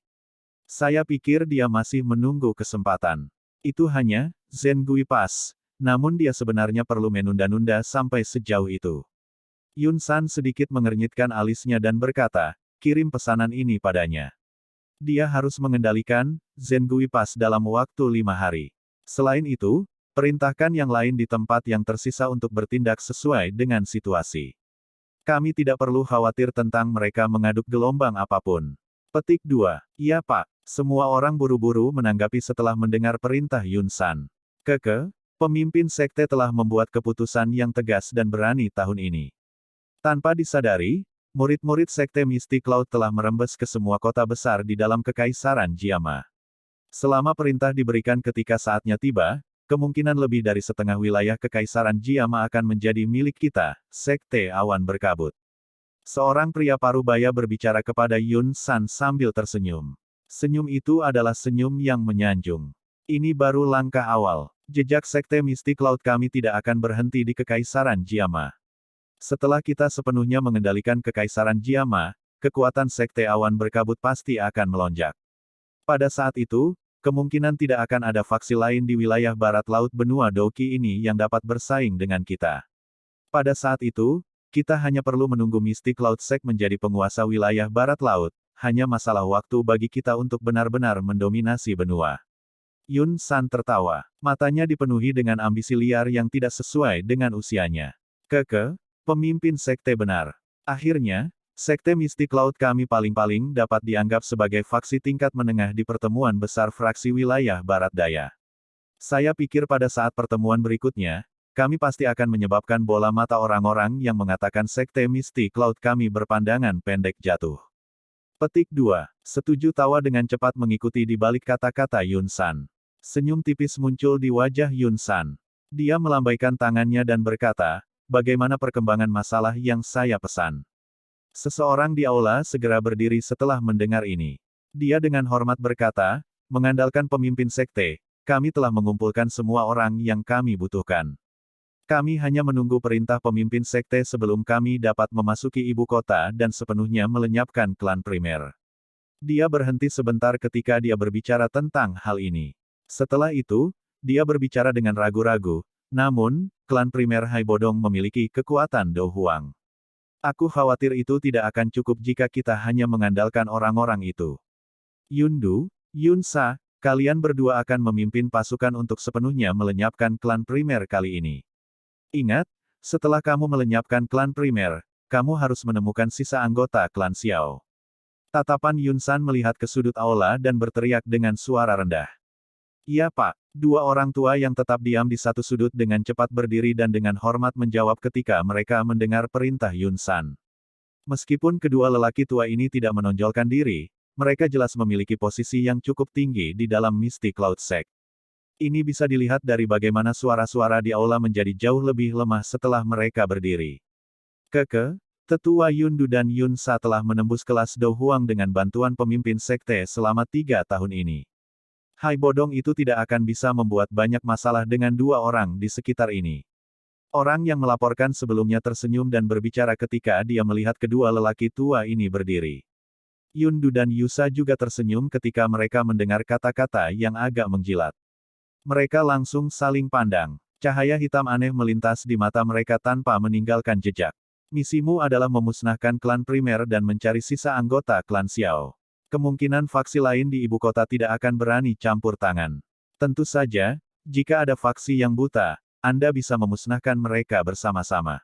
Saya pikir dia masih menunggu kesempatan. Itu hanya Zhen Gui pas, namun dia sebenarnya perlu menunda-nunda sampai sejauh itu. Yun San sedikit mengernyitkan alisnya dan berkata, kirim pesanan ini padanya. Dia harus mengendalikan Zhen Gui pas dalam waktu 5 hari. Selain itu, perintahkan yang lain di tempat yang tersisa untuk bertindak sesuai dengan situasi. Kami tidak perlu khawatir tentang mereka mengaduk gelombang apapun. Petik 2. Iya Pak. Semua orang buru-buru menanggapi setelah mendengar perintah Yun San. Pemimpin sekte telah membuat keputusan yang tegas dan berani tahun ini. Tanpa disadari, murid-murid sekte Misty Cloud telah merembes ke semua kota besar di dalam Kekaisaran Jiama. Selama perintah diberikan ketika saatnya tiba, kemungkinan lebih dari setengah wilayah Kekaisaran Jiama akan menjadi milik kita, Sekte Awan Berkabut. Seorang pria parubaya berbicara kepada Yun San sambil tersenyum. Senyum itu adalah senyum yang menyanjung. Ini baru langkah awal. Jejak Sekte Misty Cloud kami tidak akan berhenti di Kekaisaran Jiama. Setelah kita sepenuhnya mengendalikan Kekaisaran Jiama, kekuatan Sekte Awan Berkabut pasti akan melonjak. Pada saat itu, kemungkinan tidak akan ada faksi lain di wilayah barat laut benua Doki ini yang dapat bersaing dengan kita. Pada saat itu, kita hanya perlu menunggu Misty Cloud Sect menjadi penguasa wilayah barat laut, hanya masalah waktu bagi kita untuk benar-benar mendominasi benua. Yun San tertawa. Matanya dipenuhi dengan ambisi liar yang tidak sesuai dengan usianya. Pemimpin sekte benar. Akhirnya, Sekte Misty Cloud kami paling-paling dapat dianggap sebagai faksi tingkat menengah di pertemuan besar fraksi wilayah Barat Daya. Saya pikir pada saat pertemuan berikutnya, kami pasti akan menyebabkan bola mata orang-orang yang mengatakan Sekte Misty Cloud kami berpandangan pendek jatuh. Petik 2. Setuju tawa dengan cepat mengikuti di balik kata-kata Yun San. Senyum tipis muncul di wajah Yun San. Dia melambaikan tangannya dan berkata, bagaimana perkembangan masalah yang saya pesan? Seseorang di aula segera berdiri setelah mendengar ini. Dia dengan hormat berkata, mengandalkan pemimpin sekte, kami telah mengumpulkan semua orang yang kami butuhkan. Kami hanya menunggu perintah pemimpin sekte sebelum kami dapat memasuki ibu kota dan sepenuhnya melenyapkan klan primer. Dia berhenti sebentar ketika dia berbicara tentang hal ini. Setelah itu, dia berbicara dengan ragu-ragu, namun, klan primer Hai Bodong memiliki kekuatan Do Huang. Aku khawatir itu tidak akan cukup jika kita hanya mengandalkan orang-orang itu. Yundu, Yunsa, kalian berdua akan memimpin pasukan untuk sepenuhnya melenyapkan klan primer kali ini. Ingat, setelah kamu melenyapkan klan primer, kamu harus menemukan sisa anggota klan Xiao. Tatapan Yunsan melihat ke sudut aula dan berteriak dengan suara rendah. Iya Pak. Dua orang tua yang tetap diam di satu sudut dengan cepat berdiri dan dengan hormat menjawab ketika mereka mendengar perintah Yun San. Meskipun kedua lelaki tua ini tidak menonjolkan diri, mereka jelas memiliki posisi yang cukup tinggi di dalam Misty Cloud Sect. Ini bisa dilihat dari bagaimana suara-suara di aula menjadi jauh lebih lemah setelah mereka berdiri. Tetua Yundu dan Yun Sa telah menembus kelas Do Huang dengan bantuan pemimpin sekte selama 3 tahun ini. Hai Bodong itu tidak akan bisa membuat banyak masalah dengan dua orang di sekitar ini. Orang yang melaporkan sebelumnya tersenyum dan berbicara ketika dia melihat kedua lelaki tua ini berdiri. Yundu dan Yusa juga tersenyum ketika mereka mendengar kata-kata yang agak menjilat. Mereka langsung saling pandang. Cahaya hitam aneh melintas di mata mereka tanpa meninggalkan jejak. Misimu adalah memusnahkan klan primer dan mencari sisa anggota klan Xiao. Kemungkinan faksi lain di ibu kota tidak akan berani campur tangan. Tentu saja, jika ada faksi yang buta, Anda bisa memusnahkan mereka bersama-sama.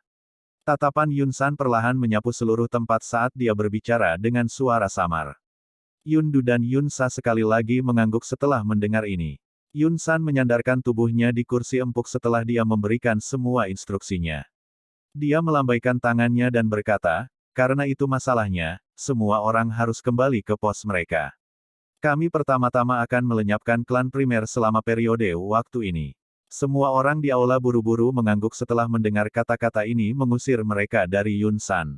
Tatapan Yun San perlahan menyapu seluruh tempat saat dia berbicara dengan suara samar. Yundu dan Yun Sa sekali lagi mengangguk setelah mendengar ini. Yun San menyandarkan tubuhnya di kursi empuk setelah dia memberikan semua instruksinya. Dia melambaikan tangannya dan berkata, karena itu masalahnya, semua orang harus kembali ke pos mereka. Kami pertama-tama akan melenyapkan klan primer selama periode waktu ini. Semua orang di aula buru-buru mengangguk setelah mendengar kata-kata ini mengusir mereka dari Yun San.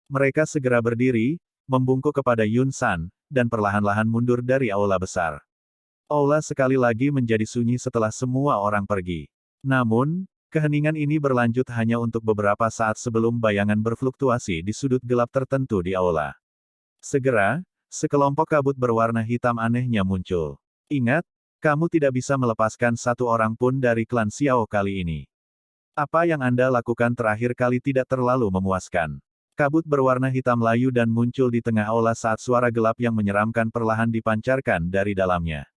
Mereka segera berdiri, membungkuk kepada Yun San, dan perlahan-lahan mundur dari aula besar. Aula sekali lagi menjadi sunyi setelah semua orang pergi. Namun, keheningan ini berlanjut hanya untuk beberapa saat sebelum bayangan berfluktuasi di sudut gelap tertentu di aula. Segera, sekelompok kabut berwarna hitam anehnya muncul. Ingat, kamu tidak bisa melepaskan satu orang pun dari klan Xiao kali ini. Apa yang Anda lakukan terakhir kali tidak terlalu memuaskan. Kabut berwarna hitam layu dan muncul di tengah aula saat suara gelap yang menyeramkan perlahan dipancarkan dari dalamnya.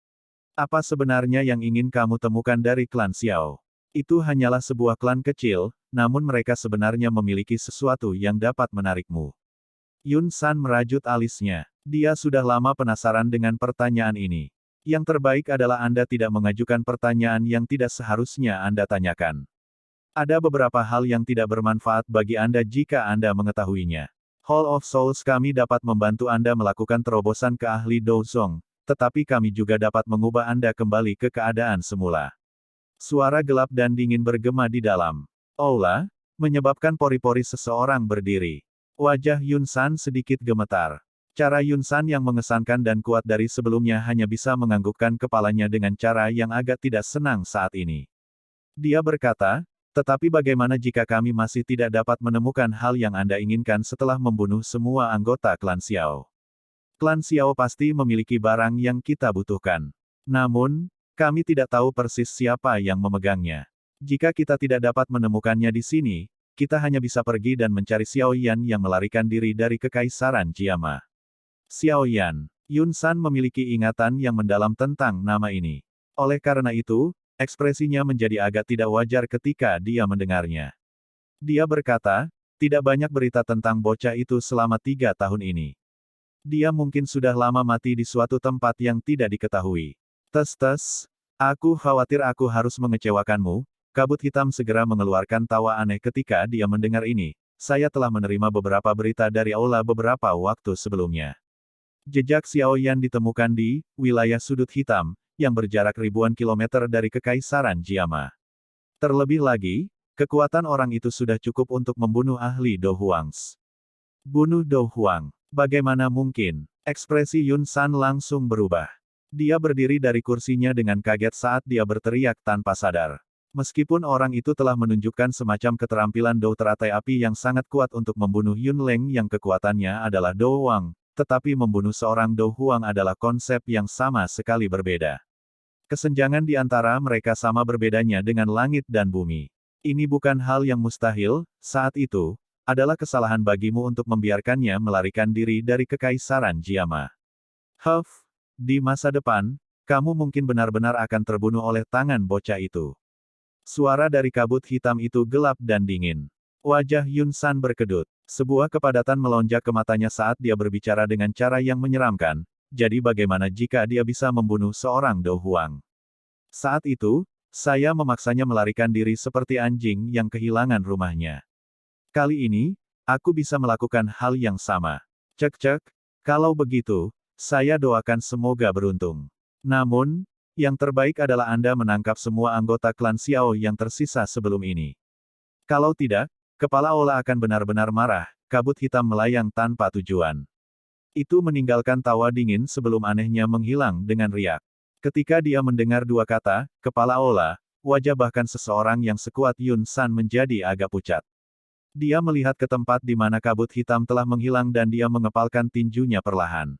Apa sebenarnya yang ingin kamu temukan dari klan Xiao? Itu hanyalah sebuah klan kecil, namun mereka sebenarnya memiliki sesuatu yang dapat menarikmu. Yun San merajut alisnya. Dia sudah lama penasaran dengan pertanyaan ini. Yang terbaik adalah Anda tidak mengajukan pertanyaan yang tidak seharusnya Anda tanyakan. Ada beberapa hal yang tidak bermanfaat bagi Anda jika Anda mengetahuinya. Hall of Souls kami dapat membantu Anda melakukan terobosan ke ahli Dozong, tetapi kami juga dapat mengubah Anda kembali ke keadaan semula. Suara gelap dan dingin bergema di dalam aula, menyebabkan pori-pori seseorang berdiri. Wajah Yun San sedikit gemetar. Cara Yun San yang mengesankan dan kuat dari sebelumnya hanya bisa menganggukkan kepalanya dengan cara yang agak tidak senang saat ini. Dia berkata, tetapi bagaimana jika kami masih tidak dapat menemukan hal yang Anda inginkan setelah membunuh semua anggota klan Xiao? Klan Xiao pasti memiliki barang yang kita butuhkan. Namun, kami tidak tahu persis siapa yang memegangnya. Jika kita tidak dapat menemukannya di sini, kita hanya bisa pergi dan mencari Xiao Yan yang melarikan diri dari Kekaisaran Jiama. Xiao Yan. Yun San memiliki ingatan yang mendalam tentang nama ini. Oleh karena itu, ekspresinya menjadi agak tidak wajar ketika dia mendengarnya. Dia berkata, tidak banyak berita tentang bocah itu selama 3 tahun ini. Dia mungkin sudah lama mati di suatu tempat yang tidak diketahui. Tes-tes, aku khawatir aku harus mengecewakanmu. Kabut hitam segera mengeluarkan tawa aneh ketika dia mendengar ini. Saya telah menerima beberapa berita dari aula beberapa waktu sebelumnya. Jejak Xiao Yan ditemukan di wilayah sudut hitam, yang berjarak ribuan kilometer dari Kekaisaran Jiama. Terlebih lagi, kekuatan orang itu sudah cukup untuk membunuh ahli Do Huangs. Bunuh Do Huang. Bagaimana mungkin? Ekspresi Yun San langsung berubah. Dia berdiri dari kursinya dengan kaget saat dia berteriak tanpa sadar. Meskipun orang itu telah menunjukkan semacam keterampilan Do teratai api yang sangat kuat untuk membunuh Yun Leng yang kekuatannya adalah Do Wang, tetapi membunuh seorang Do Huang adalah konsep yang sama sekali berbeda. Kesenjangan di antara mereka sama berbedanya dengan langit dan bumi. Ini bukan hal yang mustahil, saat itu, adalah kesalahan bagimu untuk membiarkannya melarikan diri dari Kekaisaran Jiama. Huff, di masa depan, kamu mungkin benar-benar akan terbunuh oleh tangan bocah itu. Suara dari kabut hitam itu gelap dan dingin. Wajah Yun San berkedut. Sebuah kepadatan melonjak ke matanya saat dia berbicara dengan cara yang menyeramkan. Jadi bagaimana jika dia bisa membunuh seorang Do Huang? Saat itu, saya memaksanya melarikan diri seperti anjing yang kehilangan rumahnya. Kali ini, aku bisa melakukan hal yang sama. Cek-cek, kalau begitu, saya doakan semoga beruntung. Namun, yang terbaik adalah Anda menangkap semua anggota klan Xiao yang tersisa sebelum ini. Kalau tidak, kepala Ola akan benar-benar marah, kabut hitam melayang tanpa tujuan. Itu meninggalkan tawa dingin sebelum anehnya menghilang dengan riak. Ketika dia mendengar dua kata, kepala Ola, wajah bahkan seseorang yang sekuat Yun San menjadi agak pucat. Dia melihat ke tempat di mana kabut hitam telah menghilang dan dia mengepalkan tinjunya perlahan.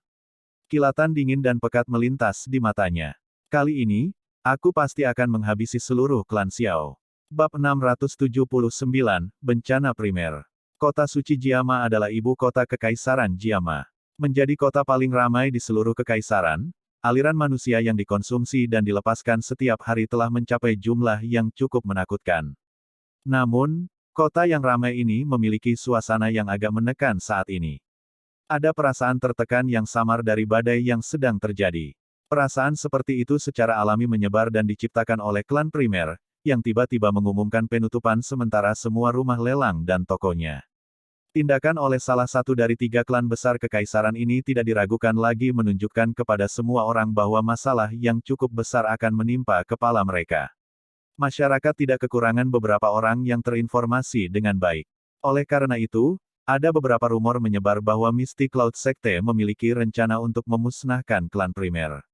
Kilatan dingin dan pekat melintas di matanya. Kali ini, aku pasti akan menghabisi seluruh klan Xiao. Bab 679, Bencana Primer. Kota suci Jiama adalah ibu kota Kekaisaran Jiama. Menjadi kota paling ramai di seluruh kekaisaran, aliran manusia yang dikonsumsi dan dilepaskan setiap hari telah mencapai jumlah yang cukup menakutkan. Namun, kota yang ramai ini memiliki suasana yang agak menekan saat ini. Ada perasaan tertekan yang samar dari badai yang sedang terjadi. Perasaan seperti itu secara alami menyebar dan diciptakan oleh klan primer, yang tiba-tiba mengumumkan penutupan sementara semua rumah lelang dan tokonya. Tindakan oleh salah satu dari 3 klan besar kekaisaran ini tidak diragukan lagi menunjukkan kepada semua orang bahwa masalah yang cukup besar akan menimpa kepala mereka. Masyarakat tidak kekurangan beberapa orang yang terinformasi dengan baik. Oleh karena itu, ada beberapa rumor menyebar bahwa Misty Cloud Sekte memiliki rencana untuk memusnahkan klan primer.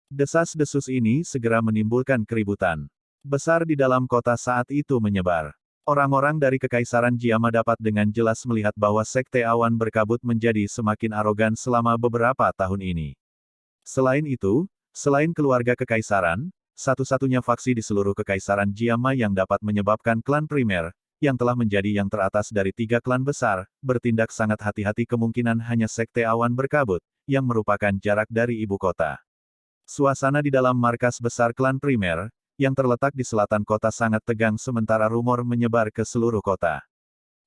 Desas-desus ini segera menimbulkan keributan besar di dalam kota saat itu menyebar. Orang-orang dari Kekaisaran Jiama dapat dengan jelas melihat bahwa Sekte Awan Berkabut menjadi semakin arogan selama beberapa tahun ini. Selain itu, selain keluarga Kekaisaran, satu-satunya faksi di seluruh Kekaisaran Jiama yang dapat menyebabkan klan primer, yang telah menjadi yang teratas dari 3 klan besar, bertindak sangat hati-hati kemungkinan hanya Sekte Awan Berkabut, yang merupakan jarak dari ibu kota. Suasana di dalam markas besar klan primer, yang terletak di selatan kota sangat tegang sementara rumor menyebar ke seluruh kota.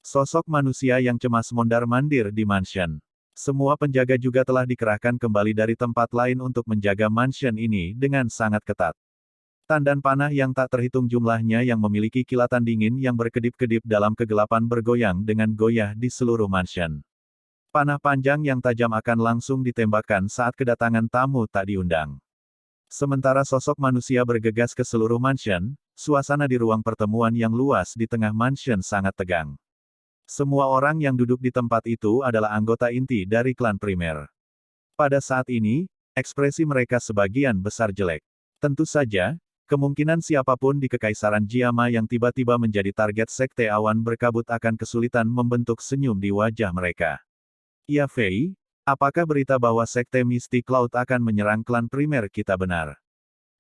Sosok manusia yang cemas mondar-mandir di mansion. Semua penjaga juga telah dikerahkan kembali dari tempat lain untuk menjaga mansion ini dengan sangat ketat. Tandan panah yang tak terhitung jumlahnya yang memiliki kilatan dingin yang berkedip-kedip dalam kegelapan bergoyang dengan goyah di seluruh mansion. Panah panjang yang tajam akan langsung ditembakkan saat kedatangan tamu tak diundang. Sementara sosok manusia bergegas ke seluruh mansion, suasana di ruang pertemuan yang luas di tengah mansion sangat tegang. Semua orang yang duduk di tempat itu adalah anggota inti dari klan primer. Pada saat ini, ekspresi mereka sebagian besar jelek. Tentu saja, kemungkinan siapapun di Kekaisaran Jiama yang tiba-tiba menjadi target sekte awan berkabut akan kesulitan membentuk senyum di wajah mereka. Ya Fei, apakah berita bahwa sekte Misty Cloud akan menyerang klan primer kita benar?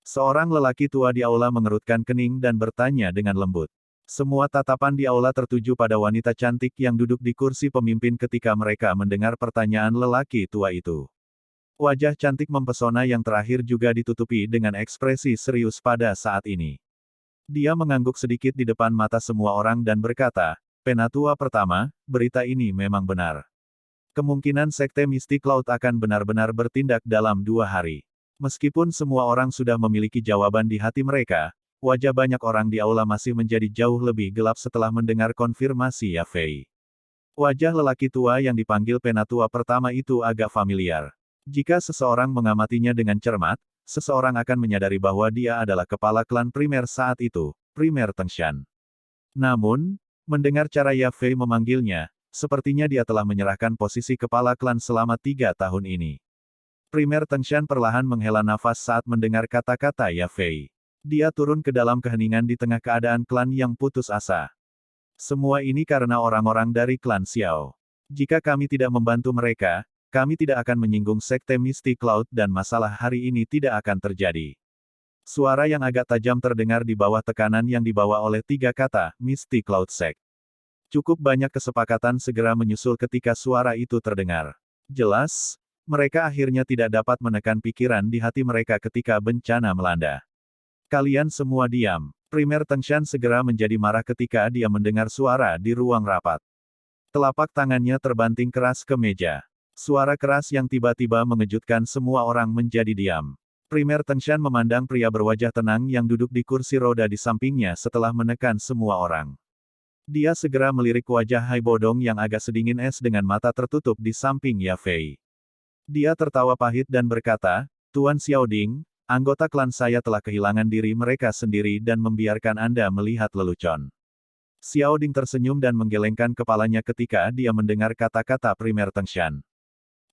Seorang lelaki tua di aula mengerutkan kening dan bertanya dengan lembut. Semua tatapan di aula tertuju pada wanita cantik yang duduk di kursi pemimpin ketika mereka mendengar pertanyaan lelaki tua itu. Wajah cantik mempesona yang terakhir juga ditutupi dengan ekspresi serius pada saat ini. Dia mengangguk sedikit di depan mata semua orang dan berkata, "Penatua pertama, berita ini memang benar. Kemungkinan sekte Misty Cloud akan benar-benar bertindak dalam 2 hari." Meskipun semua orang sudah memiliki jawaban di hati mereka, wajah banyak orang di aula masih menjadi jauh lebih gelap setelah mendengar konfirmasi Ya Fei. Wajah lelaki tua yang dipanggil Penatua pertama itu agak familiar. Jika seseorang mengamatinya dengan cermat, seseorang akan menyadari bahwa dia adalah kepala klan primer saat itu, Primer Tengshan. Namun, mendengar cara Ya Fei memanggilnya, sepertinya dia telah menyerahkan posisi kepala klan selama 3 tahun ini. Primer Tengshan perlahan menghela nafas saat mendengar kata-kata Ya Fei. Dia turun ke dalam keheningan di tengah keadaan klan yang putus asa. Semua ini karena orang-orang dari klan Xiao. Jika kami tidak membantu mereka, kami tidak akan menyinggung sekte Misty Cloud dan masalah hari ini tidak akan terjadi. Suara yang agak tajam terdengar di bawah tekanan yang dibawa oleh 3 kata, Misty Cloud Sect. Cukup banyak kesepakatan segera menyusul ketika suara itu terdengar. Jelas, mereka akhirnya tidak dapat menekan pikiran di hati mereka ketika bencana melanda. Kalian semua diam. Primer Tengshan segera menjadi marah ketika dia mendengar suara di ruang rapat. Telapak tangannya terbanting keras ke meja. Suara keras yang tiba-tiba mengejutkan semua orang menjadi diam. Primer Tengshan memandang pria berwajah tenang yang duduk di kursi roda di sampingnya setelah menekan semua orang. Dia segera melirik wajah Hai Bodong yang agak sedingin es dengan mata tertutup di samping Ya Fei. Dia tertawa pahit dan berkata, "Tuan Xiaoding, anggota klan saya telah kehilangan diri mereka sendiri dan membiarkan Anda melihat lelucon." Xiaoding tersenyum dan menggelengkan kepalanya ketika dia mendengar kata-kata Primer Tengshan.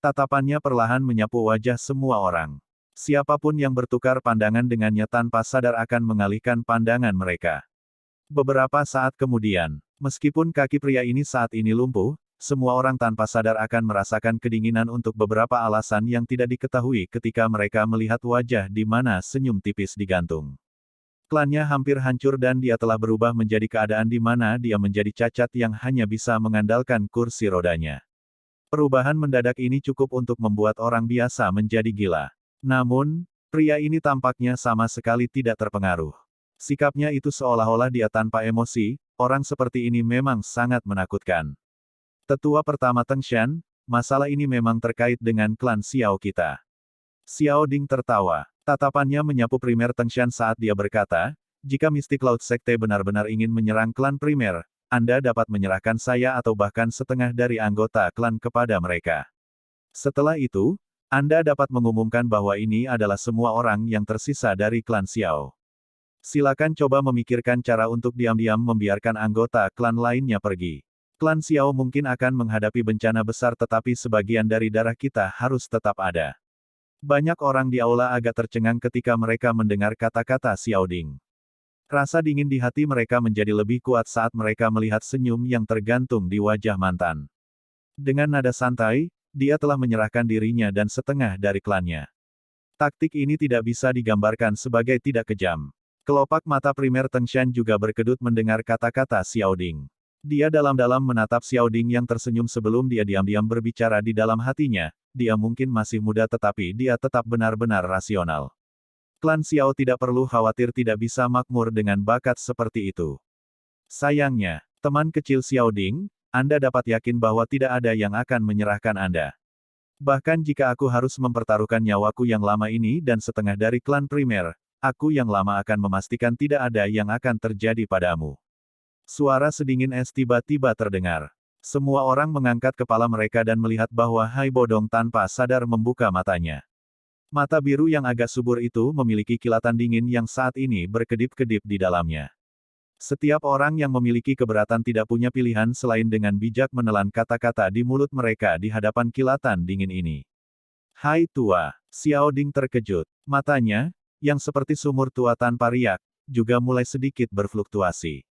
Tatapannya perlahan menyapu wajah semua orang. Siapapun yang bertukar pandangan dengannya tanpa sadar akan mengalihkan pandangan mereka. Beberapa saat kemudian, meskipun kaki pria ini saat ini lumpuh, semua orang tanpa sadar akan merasakan kedinginan untuk beberapa alasan yang tidak diketahui ketika mereka melihat wajah di mana senyum tipis digantung. Klannya hampir hancur dan dia telah berubah menjadi keadaan di mana dia menjadi cacat yang hanya bisa mengandalkan kursi rodanya. Perubahan mendadak ini cukup untuk membuat orang biasa menjadi gila. Namun, pria ini tampaknya sama sekali tidak terpengaruh. Sikapnya itu seolah-olah dia tanpa emosi, orang seperti ini memang sangat menakutkan. Tetua pertama Tengshan, masalah ini memang terkait dengan klan Xiao kita. Xiao Ding tertawa. Tatapannya menyapu Primer Tengshan saat dia berkata, "Jika Misty Cloud Sekte benar-benar ingin menyerang klan primer, Anda dapat menyerahkan saya atau bahkan setengah dari anggota klan kepada mereka. Setelah itu, Anda dapat mengumumkan bahwa ini adalah semua orang yang tersisa dari klan Xiao. Silakan coba memikirkan cara untuk diam-diam membiarkan anggota klan lainnya pergi. Klan Xiao mungkin akan menghadapi bencana besar tetapi sebagian dari darah kita harus tetap ada." Banyak orang di aula agak tercengang ketika mereka mendengar kata-kata Xiao Ding. Rasa dingin di hati mereka menjadi lebih kuat saat mereka melihat senyum yang tergantung di wajah mantan. Dengan nada santai, dia telah menyerahkan dirinya dan setengah dari klannya. Taktik ini tidak bisa digambarkan sebagai tidak kejam. Kelopak mata Primer Tengshan juga berkedut mendengar kata-kata Xiao Ding. Dia dalam-dalam menatap Xiao Ding yang tersenyum sebelum dia diam-diam berbicara di dalam hatinya, dia mungkin masih muda tetapi dia tetap benar-benar rasional. Klan Xiao tidak perlu khawatir tidak bisa makmur dengan bakat seperti itu. Sayangnya, teman kecil Xiao Ding, Anda dapat yakin bahwa tidak ada yang akan menyerahkan Anda. Bahkan jika aku harus mempertaruhkan nyawaku yang lama ini dan setengah dari klan primer, aku yang lama akan memastikan tidak ada yang akan terjadi padamu. Suara sedingin es tiba-tiba terdengar. Semua orang mengangkat kepala mereka dan melihat bahwa Hai Bodong tanpa sadar membuka matanya. Mata biru yang agak subur itu memiliki kilatan dingin yang saat ini berkedip-kedip di dalamnya. Setiap orang yang memiliki keberatan tidak punya pilihan selain dengan bijak menelan kata-kata di mulut mereka di hadapan kilatan dingin ini. Hai tua, Xiao Ding terkejut. Matanya, yang seperti sumur tua tanpa riak, juga mulai sedikit berfluktuasi.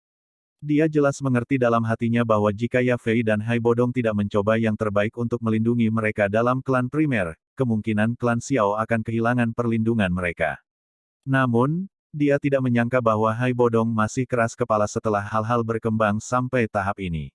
Dia jelas mengerti dalam hatinya bahwa jika Ya Fei dan Hai Bodong tidak mencoba yang terbaik untuk melindungi mereka dalam klan primer, kemungkinan klan Xiao akan kehilangan perlindungan mereka. Namun, dia tidak menyangka bahwa Hai Bodong masih keras kepala setelah hal-hal berkembang sampai tahap ini.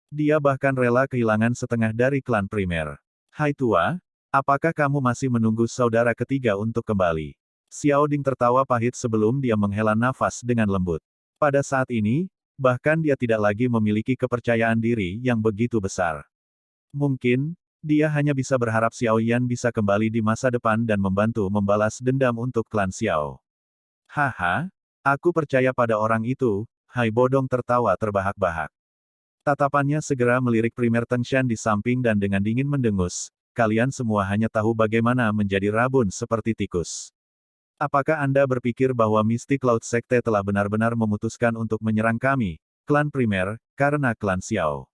Dia bahkan rela kehilangan setengah dari klan primer. Hai tua, apakah kamu masih menunggu saudara ketiga untuk kembali? Xiao Ding tertawa pahit sebelum dia menghela nafas dengan lembut. Pada saat ini, bahkan dia tidak lagi memiliki kepercayaan diri yang begitu besar. Mungkin, dia hanya bisa berharap Xiao Yan bisa kembali di masa depan dan membantu membalas dendam untuk klan Xiao. Haha, aku percaya pada orang itu, Hai Bodong tertawa terbahak-bahak. Tatapannya segera melirik primer Tengshan di samping dan dengan dingin mendengus, kalian semua hanya tahu bagaimana menjadi rabun seperti tikus. Apakah Anda berpikir bahwa Mystic Cloud Sekte telah benar-benar memutuskan untuk menyerang kami, klan primer, karena klan Xiao?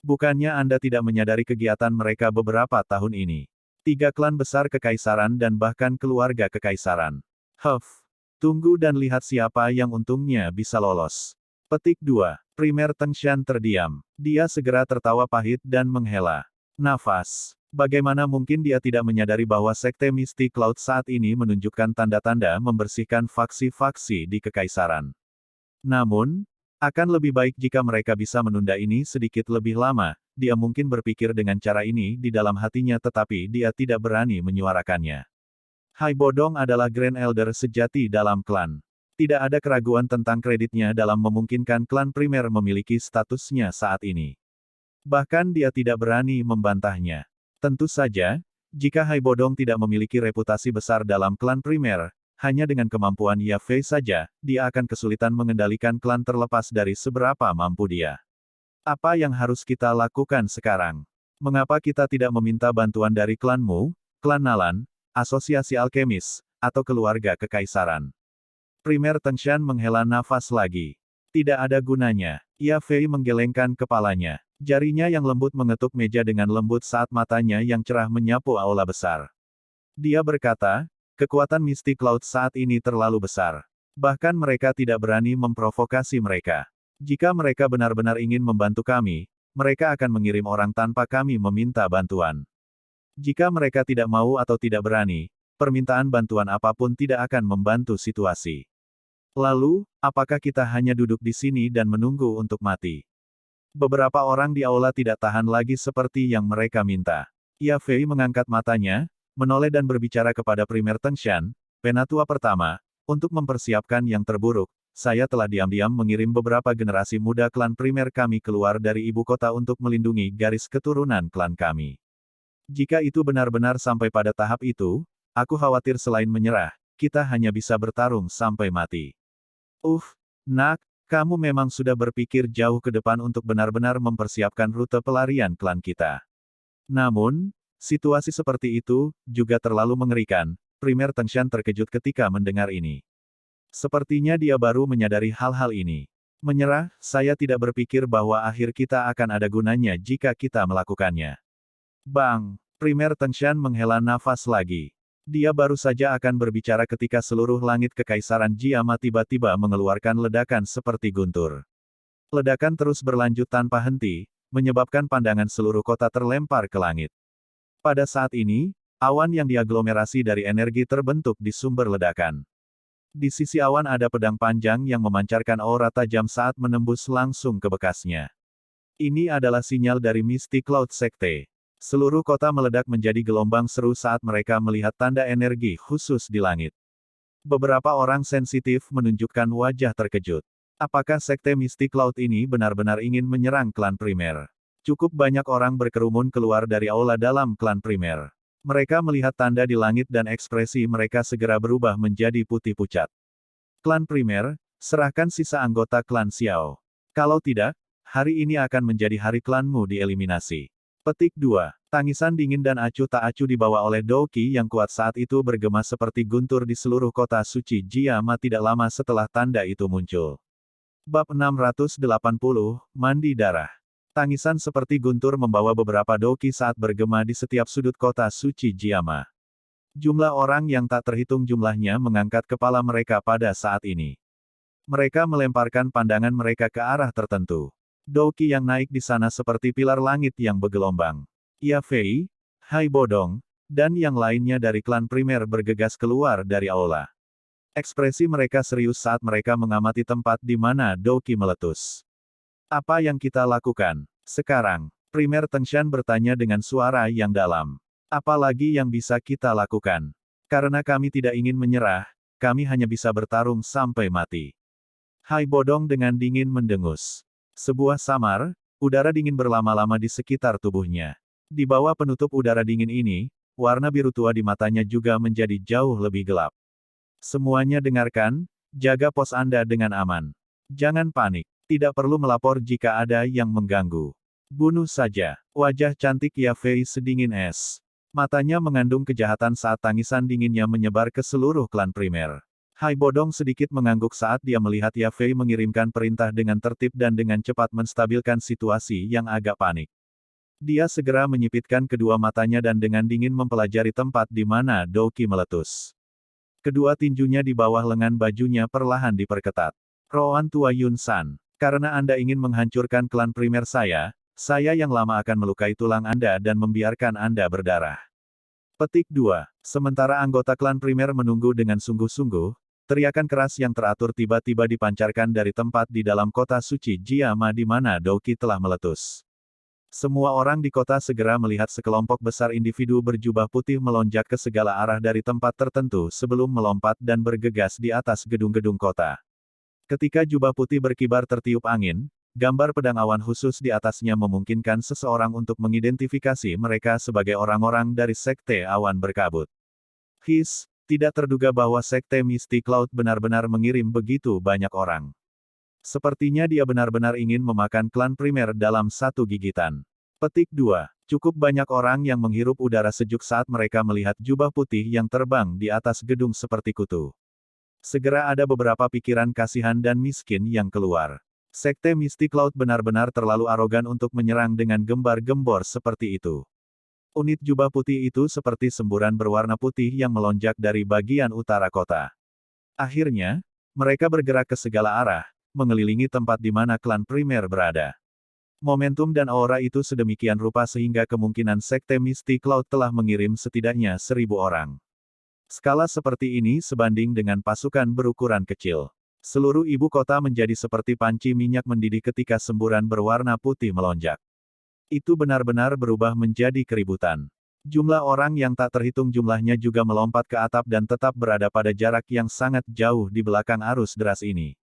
Bukannya Anda tidak menyadari kegiatan mereka beberapa tahun ini? 3 klan besar kekaisaran dan bahkan keluarga kekaisaran. Tunggu dan lihat siapa yang untungnya bisa lolos. Petik 2. Primer Tengshan terdiam. Dia segera tertawa pahit dan menghela nafas. Bagaimana mungkin dia tidak menyadari bahwa Sekte Mystic Cloud saat ini menunjukkan tanda-tanda membersihkan faksi-faksi di kekaisaran. Namun, akan lebih baik jika mereka bisa menunda ini sedikit lebih lama, dia mungkin berpikir dengan cara ini di dalam hatinya tetapi dia tidak berani menyuarakannya. Hai Bodong adalah Grand Elder sejati dalam klan. Tidak ada keraguan tentang kreditnya dalam memungkinkan klan primer memiliki statusnya saat ini. Bahkan dia tidak berani membantahnya. Tentu saja, jika Hai Bodong tidak memiliki reputasi besar dalam klan primer, hanya dengan kemampuan Ya Fei saja, dia akan kesulitan mengendalikan klan terlepas dari seberapa mampu dia. Apa yang harus kita lakukan sekarang? Mengapa kita tidak meminta bantuan dari klanmu, klan Nalan, asosiasi alkemis, atau keluarga kekaisaran? Primer Tengshan menghela nafas lagi. Tidak ada gunanya. Ya Fei menggelengkan kepalanya. Jarinya yang lembut mengetuk meja dengan lembut saat matanya yang cerah menyapu aula besar. Dia berkata, kekuatan Mystic Cloud saat ini terlalu besar. Bahkan mereka tidak berani memprovokasi mereka. Jika mereka benar-benar ingin membantu kami, mereka akan mengirim orang tanpa kami meminta bantuan. Jika mereka tidak mau atau tidak berani, permintaan bantuan apapun tidak akan membantu situasi. Lalu, apakah kita hanya duduk di sini dan menunggu untuk mati? Beberapa orang di aula tidak tahan lagi seperti yang mereka minta. Ya Fei mengangkat matanya, menoleh dan berbicara kepada Primer Tengshan, Penatua pertama, untuk mempersiapkan yang terburuk, saya telah diam-diam mengirim beberapa generasi muda klan primer kami keluar dari ibu kota untuk melindungi garis keturunan klan kami. Jika itu benar-benar sampai pada tahap itu, aku khawatir selain menyerah, kita hanya bisa bertarung sampai mati. Nak, kamu memang sudah berpikir jauh ke depan untuk benar-benar mempersiapkan rute pelarian klan kita. Namun, situasi seperti itu, juga terlalu mengerikan. Primer Tengshan terkejut ketika mendengar ini. Sepertinya dia baru menyadari hal-hal ini. Menyerah, saya tidak berpikir bahwa akhir kita akan ada gunanya jika kita melakukannya. Bang! Primer Tengshan menghela nafas lagi. Dia baru saja akan berbicara ketika seluruh langit kekaisaran Jiama tiba-tiba mengeluarkan ledakan seperti guntur. Ledakan terus berlanjut tanpa henti, menyebabkan pandangan seluruh kota terlempar ke langit. Pada saat ini, awan yang diaglomerasi dari energi terbentuk di sumber ledakan. Di sisi awan ada pedang panjang yang memancarkan aura tajam saat menembus langsung ke bekasnya. Ini adalah sinyal dari Mystic Cloud Sekte. Seluruh kota meledak menjadi gelombang seru saat mereka melihat tanda energi khusus di langit. Beberapa orang sensitif menunjukkan wajah terkejut. Apakah Sekte Misty Cloud ini benar-benar ingin menyerang klan primer? Cukup banyak orang berkerumun keluar dari aula dalam klan primer. Mereka melihat tanda di langit dan ekspresi mereka segera berubah menjadi putih pucat. Klan primer, serahkan sisa anggota klan Xiao. Kalau tidak, hari ini akan menjadi hari klanmu dieliminasi. Petik 2. Tangisan dingin dan acuh tak acuh dibawa oleh Douki yang kuat saat itu bergema seperti guntur di seluruh kota suci Jiama tidak lama setelah tanda itu muncul. Bab 680, Mandi Darah. Tangisan seperti guntur membawa beberapa Douki saat bergema di setiap sudut kota suci Jiama. Jumlah orang yang tak terhitung jumlahnya mengangkat kepala mereka pada saat ini. Mereka melemparkan pandangan mereka ke arah tertentu. Douki yang naik di sana seperti pilar langit yang bergelombang. Ya Fei, Hai Bodong, dan yang lainnya dari klan primer bergegas keluar dari aula. Ekspresi mereka serius saat mereka mengamati tempat di mana Douki meletus. Apa yang kita lakukan sekarang? Primer Tengshan bertanya dengan suara yang dalam. Apalagi yang bisa kita lakukan? Karena kami tidak ingin menyerah, kami hanya bisa bertarung sampai mati. Hai Bodong dengan dingin mendengus. Sebuah samar, udara dingin berlama-lama di sekitar tubuhnya. Di bawah penutup udara dingin ini, warna biru tua di matanya juga menjadi jauh lebih gelap. Semuanya dengarkan, jaga pos Anda dengan aman. Jangan panik, tidak perlu melapor jika ada yang mengganggu. Bunuh saja. Wajah cantik Ya Fei sedingin es. Matanya mengandung kejahatan saat tangisan dinginnya menyebar ke seluruh klan primer. Hai Bodong sedikit mengangguk saat dia melihat Ya Fei mengirimkan perintah dengan tertib dan dengan cepat menstabilkan situasi yang agak panik. Dia segera menyipitkan kedua matanya dan dengan dingin mempelajari tempat di mana Douki meletus. Kedua tinjunya di bawah lengan bajunya perlahan diperketat. Roan tua Yun San, karena Anda ingin menghancurkan klan primer saya yang lama akan melukai tulang Anda dan membiarkan Anda berdarah. Petik 2. Sementara anggota klan primer menunggu dengan sungguh-sungguh, teriakan keras yang teratur tiba-tiba dipancarkan dari tempat di dalam kota suci Jiama di mana Douki telah meletus. Semua orang di kota segera melihat sekelompok besar individu berjubah putih melonjak ke segala arah dari tempat tertentu sebelum melompat dan bergegas di atas gedung-gedung kota. Ketika jubah putih berkibar tertiup angin, gambar pedang awan khusus di atasnya memungkinkan seseorang untuk mengidentifikasi mereka sebagai orang-orang dari Sekte Awan Berkabut. Tidak terduga bahwa Sekte Misty Cloud benar-benar mengirim begitu banyak orang. Sepertinya dia benar-benar ingin memakan klan primer dalam satu gigitan. Petik 2. Cukup banyak orang yang menghirup udara sejuk saat mereka melihat jubah putih yang terbang di atas gedung seperti kutu. Segera ada beberapa pikiran kasihan dan miskin yang keluar. Sekte Misty Cloud benar-benar terlalu arogan untuk menyerang dengan gembar-gembor seperti itu. Unit jubah putih itu seperti semburan berwarna putih yang melonjak dari bagian utara kota. Akhirnya, mereka bergerak ke segala arah, mengelilingi tempat di mana klan primer berada. Momentum dan aura itu sedemikian rupa sehingga kemungkinan Sekte Misty Cloud telah mengirim setidaknya 1.000 orang. Skala seperti ini sebanding dengan pasukan berukuran kecil. Seluruh ibu kota menjadi seperti panci minyak mendidih ketika semburan berwarna putih melonjak. Itu benar-benar berubah menjadi keributan. Jumlah orang yang tak terhitung jumlahnya juga melompat ke atap dan tetap berada pada jarak yang sangat jauh di belakang arus deras ini.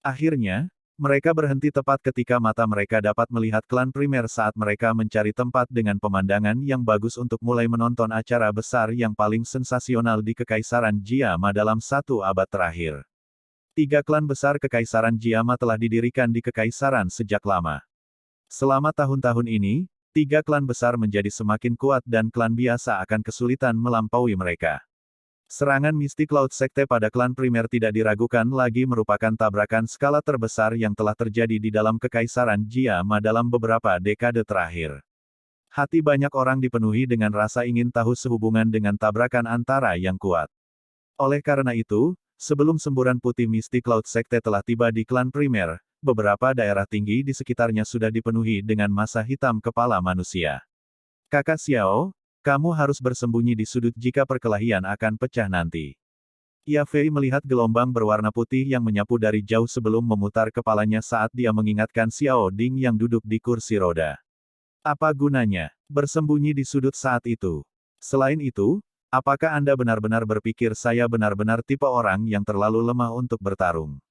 Akhirnya, mereka berhenti tepat ketika mata mereka dapat melihat klan primer saat mereka mencari tempat dengan pemandangan yang bagus untuk mulai menonton acara besar yang paling sensasional di Kekaisaran Jiama dalam 1 abad terakhir. 3 klan besar Kekaisaran Jiama telah didirikan di Kekaisaran sejak lama. Selama tahun-tahun ini, 3 klan besar menjadi semakin kuat dan klan biasa akan kesulitan melampaui mereka. Serangan Misty Cloud Sekte pada klan primer tidak diragukan lagi merupakan tabrakan skala terbesar yang telah terjadi di dalam Kekaisaran Jiama dalam beberapa dekade terakhir. Hati banyak orang dipenuhi dengan rasa ingin tahu sehubungan dengan tabrakan antara yang kuat. Oleh karena itu, sebelum semburan putih Misty Cloud Sekte telah tiba di klan primer, beberapa daerah tinggi di sekitarnya sudah dipenuhi dengan massa hitam kepala manusia. Kakak Xiao, kamu harus bersembunyi di sudut jika perkelahian akan pecah nanti. Ya Fei melihat gelombang berwarna putih yang menyapu dari jauh sebelum memutar kepalanya saat dia mengingatkan Xiao Ding yang duduk di kursi roda. Apa gunanya bersembunyi di sudut saat itu? Selain itu, Apakah Anda benar-benar berpikir saya benar-benar tipe orang yang terlalu lemah untuk bertarung?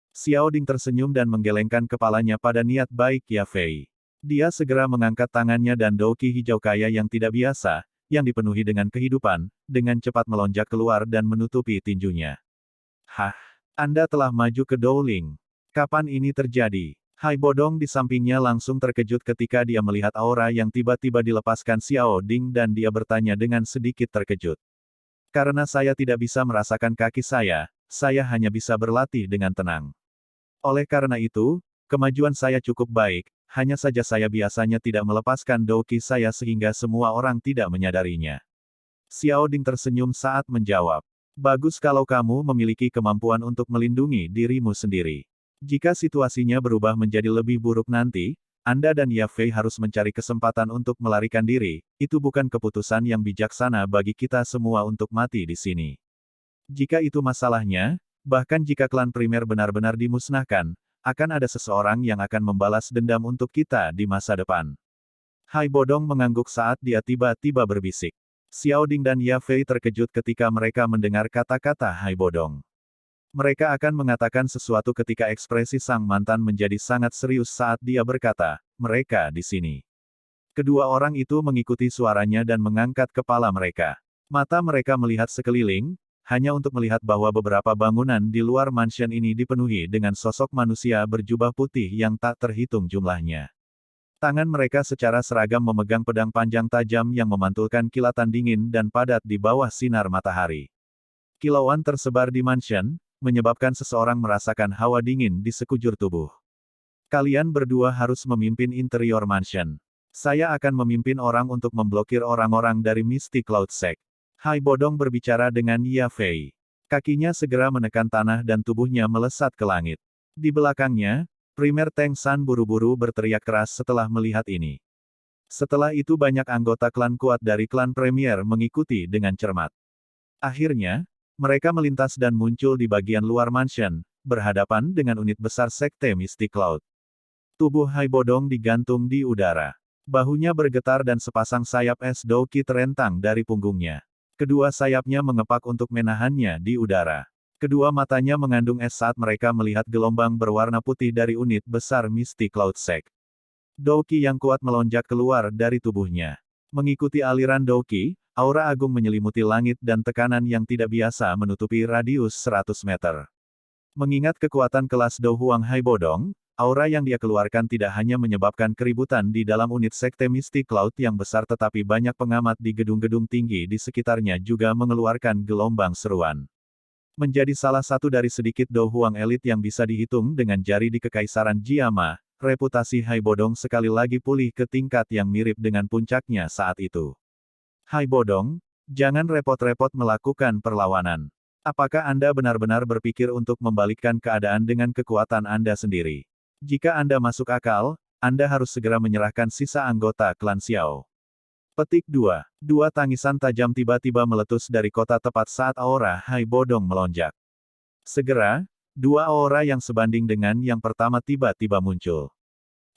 Xiao Ding tersenyum dan menggelengkan kepalanya pada niat baik Ya Fei. Dia segera mengangkat tangannya dan douki hijau kaya yang tidak biasa, yang dipenuhi dengan kehidupan, dengan cepat melonjak keluar dan menutupi tinjunya. Hah? Anda telah maju ke Dowling. Kapan ini terjadi? Hai Bodong di sampingnya langsung terkejut ketika dia melihat aura yang tiba-tiba dilepaskan Xiao Ding dan dia bertanya dengan sedikit terkejut. Karena saya tidak bisa merasakan kaki saya hanya bisa berlatih dengan tenang. Oleh karena itu, kemajuan saya cukup baik, hanya saja saya biasanya tidak melepaskan douki saya sehingga semua orang tidak menyadarinya. Xiao Ding tersenyum saat menjawab. Bagus kalau kamu memiliki kemampuan untuk melindungi dirimu sendiri. Jika situasinya berubah menjadi lebih buruk nanti, Anda dan Ya Fei harus mencari kesempatan untuk melarikan diri, itu bukan keputusan yang bijaksana bagi kita semua untuk mati di sini. Jika itu masalahnya, bahkan jika klan primer benar-benar dimusnahkan, akan ada seseorang yang akan membalas dendam untuk kita di masa depan. Hai Bodong mengangguk saat dia tiba-tiba berbisik. Xiao Ding dan Ya Fei terkejut ketika mereka mendengar kata-kata Hai Bodong. Mereka akan mengatakan sesuatu ketika ekspresi sang mantan menjadi sangat serius saat dia berkata, mereka di sini. Kedua orang itu mengikuti suaranya dan mengangkat kepala mereka. Mata mereka melihat sekeliling, hanya untuk melihat bahwa beberapa bangunan di luar mansion ini dipenuhi dengan sosok manusia berjubah putih yang tak terhitung jumlahnya. Tangan mereka secara seragam memegang pedang panjang tajam yang memantulkan kilatan dingin dan padat di bawah sinar matahari. Kilauan tersebar di mansion, menyebabkan seseorang merasakan hawa dingin di sekujur tubuh. Kalian berdua harus memimpin interior mansion. Saya akan memimpin orang untuk memblokir orang-orang dari Misty Cloud Sect. Hai Bodong berbicara dengan Ya Fei. Kakinya segera menekan tanah dan tubuhnya melesat ke langit. Di belakangnya, Primer Teng San buru-buru berteriak keras setelah melihat ini. Setelah itu banyak anggota klan kuat dari klan Premier mengikuti dengan cermat. Akhirnya, mereka melintas dan muncul di bagian luar mansion, berhadapan dengan unit besar Sekte Mystic Cloud. Tubuh Hai Bodong digantung di udara. Bahunya bergetar dan sepasang sayap es douki terentang dari punggungnya. Kedua sayapnya mengepak untuk menahannya di udara. Kedua matanya mengandung es saat mereka melihat gelombang berwarna putih dari unit besar Misty Cloud Sect. Douki yang kuat melonjak keluar dari tubuhnya. Mengikuti aliran douki, aura agung menyelimuti langit dan tekanan yang tidak biasa menutupi radius 100 meter. Mengingat kekuatan kelas Do Huang Hai Bodong, aura yang dia keluarkan tidak hanya menyebabkan keributan di dalam unit Sekte Misty Cloud yang besar tetapi banyak pengamat di gedung-gedung tinggi di sekitarnya juga mengeluarkan gelombang seruan. Menjadi salah satu dari sedikit Do Huang elit yang bisa dihitung dengan jari di Kekaisaran Jiama, reputasi Hai Bodong sekali lagi pulih ke tingkat yang mirip dengan puncaknya saat itu. Hai Bodong, jangan repot-repot melakukan perlawanan. Apakah Anda benar-benar berpikir untuk membalikkan keadaan dengan kekuatan Anda sendiri? Jika Anda masuk akal, Anda harus segera menyerahkan sisa anggota klan Xiao. Petik 2. Dua tangisan tajam tiba-tiba meletus dari kota tepat saat aura Hai Bodong melonjak. Segera, dua aura yang sebanding dengan yang pertama tiba-tiba muncul.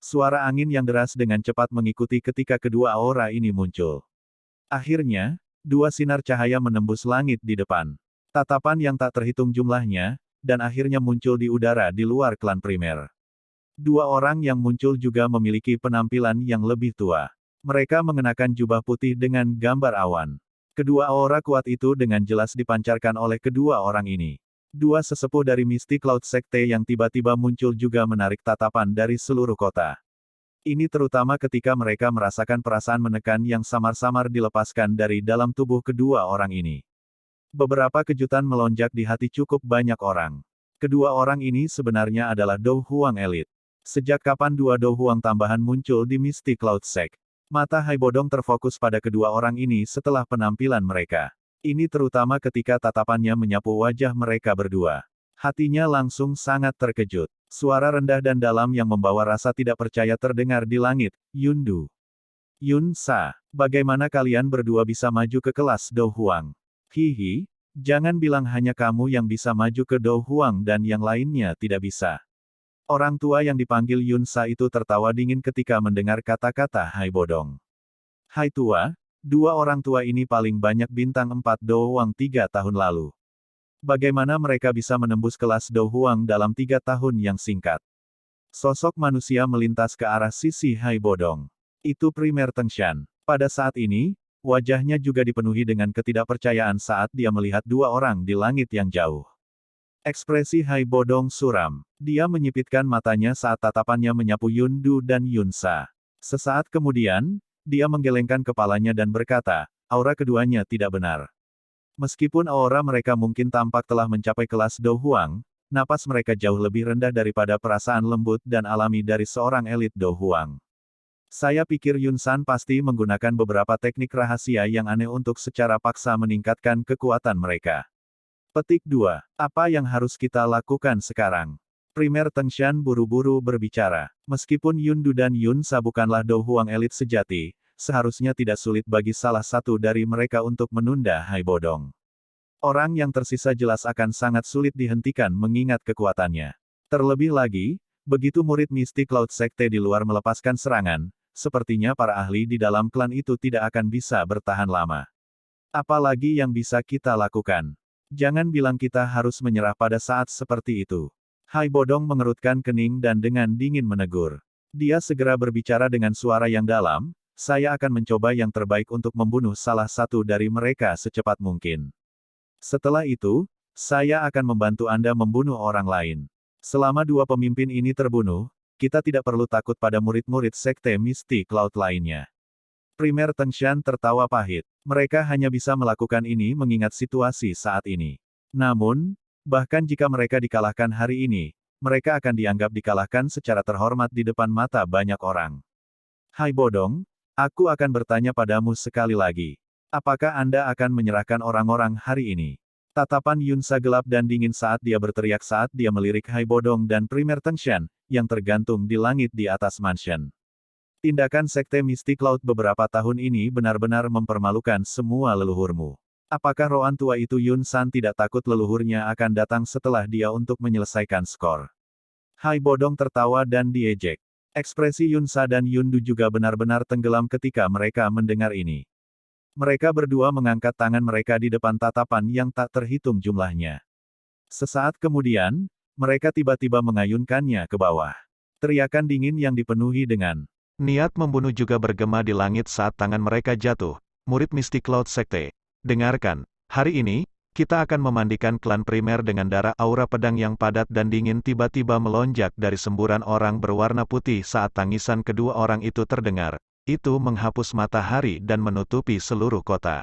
Suara angin yang deras dengan cepat mengikuti ketika kedua aura ini muncul. Akhirnya, dua sinar cahaya menembus langit di depan. Tatapan yang tak terhitung jumlahnya, dan akhirnya muncul di udara di luar klan primer. Dua orang yang muncul juga memiliki penampilan yang lebih tua. Mereka mengenakan jubah putih dengan gambar awan. Kedua aura kuat itu dengan jelas dipancarkan oleh kedua orang ini. Dua sesepuh dari Misty Cloud Sekte yang tiba-tiba muncul juga menarik tatapan dari seluruh kota. Ini terutama ketika mereka merasakan perasaan menekan yang samar-samar dilepaskan dari dalam tubuh kedua orang ini. Beberapa kejutan melonjak di hati cukup banyak orang. Kedua orang ini sebenarnya adalah Do Huang Elite. Sejak kapan dua Do Huang tambahan muncul di Misty Cloud Sect? Mata Hai Bodong terfokus pada kedua orang ini setelah penampilan mereka. Ini terutama ketika tatapannya menyapu wajah mereka berdua. Hatinya langsung sangat terkejut. Suara rendah dan dalam yang membawa rasa tidak percaya terdengar di langit. Yundu. Yun Sa, bagaimana kalian berdua bisa maju ke kelas Do Huang? Hihi, jangan bilang hanya kamu yang bisa maju ke Do Huang dan yang lainnya tidak bisa. Orang tua yang dipanggil Yun Sa itu tertawa dingin ketika mendengar kata-kata Hai Bodong. Hai tua, Dua orang tua ini paling banyak bintang 4 Do Huang 3 tahun lalu. Bagaimana mereka bisa menembus kelas Do Huang dalam 3 tahun yang singkat? Sosok manusia melintas ke arah sisi Hai Bodong. Itu primer Tengshan. Pada saat ini, wajahnya juga dipenuhi dengan ketidakpercayaan saat dia melihat dua orang di langit yang jauh. Ekspresi Hai Bodong suram. Dia menyipitkan matanya saat tatapannya menyapu Yun Du dan Yun Sa. Sesaat kemudian, dia menggelengkan kepalanya dan berkata, aura keduanya tidak benar. Meskipun aura mereka mungkin tampak telah mencapai kelas Do Huang, napas mereka jauh lebih rendah daripada perasaan lembut dan alami dari seorang elit Do Huang. Saya pikir Yun San pasti menggunakan beberapa teknik rahasia yang aneh untuk secara paksa meningkatkan kekuatan mereka. Petik 2. Apa yang harus kita lakukan sekarang? Primer Tengshan buru-buru berbicara. Meskipun Yun Du dan Yun Sa bukanlah Do Huang elit sejati, seharusnya tidak sulit bagi salah satu dari mereka untuk menunda Hai Bodong. Orang yang tersisa jelas akan sangat sulit dihentikan mengingat kekuatannya. Terlebih lagi, begitu murid mistik Cloud Sekte di luar melepaskan serangan, sepertinya para ahli di dalam klan itu tidak akan bisa bertahan lama. Apalagi yang bisa kita lakukan? Jangan bilang kita harus menyerah pada saat seperti itu. Hai Bodong mengerutkan kening dan dengan dingin menegur. Dia segera berbicara dengan suara yang dalam, saya akan mencoba yang terbaik untuk membunuh salah satu dari mereka secepat mungkin. Setelah itu, saya akan membantu Anda membunuh orang lain. Selama dua pemimpin ini terbunuh, kita tidak perlu takut pada murid-murid Sekte Mistik Cloud lainnya. Primer Tengshan tertawa pahit. Mereka hanya bisa melakukan ini mengingat situasi saat ini. Namun, bahkan jika mereka dikalahkan hari ini, mereka akan dianggap dikalahkan secara terhormat di depan mata banyak orang. Hai Bodong, aku akan bertanya padamu sekali lagi. Apakah Anda akan menyerahkan orang-orang hari ini? Tatapan Yun Sa gelap dan dingin saat dia berteriak saat dia melirik Hai Bodong dan Primer Tengshan, yang tergantung di langit di atas mansion. Tindakan Sekte Mistik Cloud beberapa tahun ini benar-benar mempermalukan semua leluhurmu. Apakah rohan tua itu Yun San tidak takut leluhurnya akan datang setelah dia untuk menyelesaikan skor? Hai Bodong tertawa dan diejek. Ekspresi Yun Sa dan Yun Du juga benar-benar tenggelam ketika mereka mendengar ini. Mereka berdua mengangkat tangan mereka di depan tatapan yang tak terhitung jumlahnya. Sesaat kemudian, mereka tiba-tiba mengayunkannya ke bawah. Teriakan dingin yang dipenuhi dengan niat membunuh juga bergema di langit saat tangan mereka jatuh. Murid Mistik Cloud Sekte, dengarkan, hari ini, kita akan memandikan klan primer dengan darah. Aura pedang yang padat dan dingin tiba-tiba melonjak dari semburan orang berwarna putih saat tangisan kedua orang itu terdengar. Itu menghapus matahari dan menutupi seluruh kota.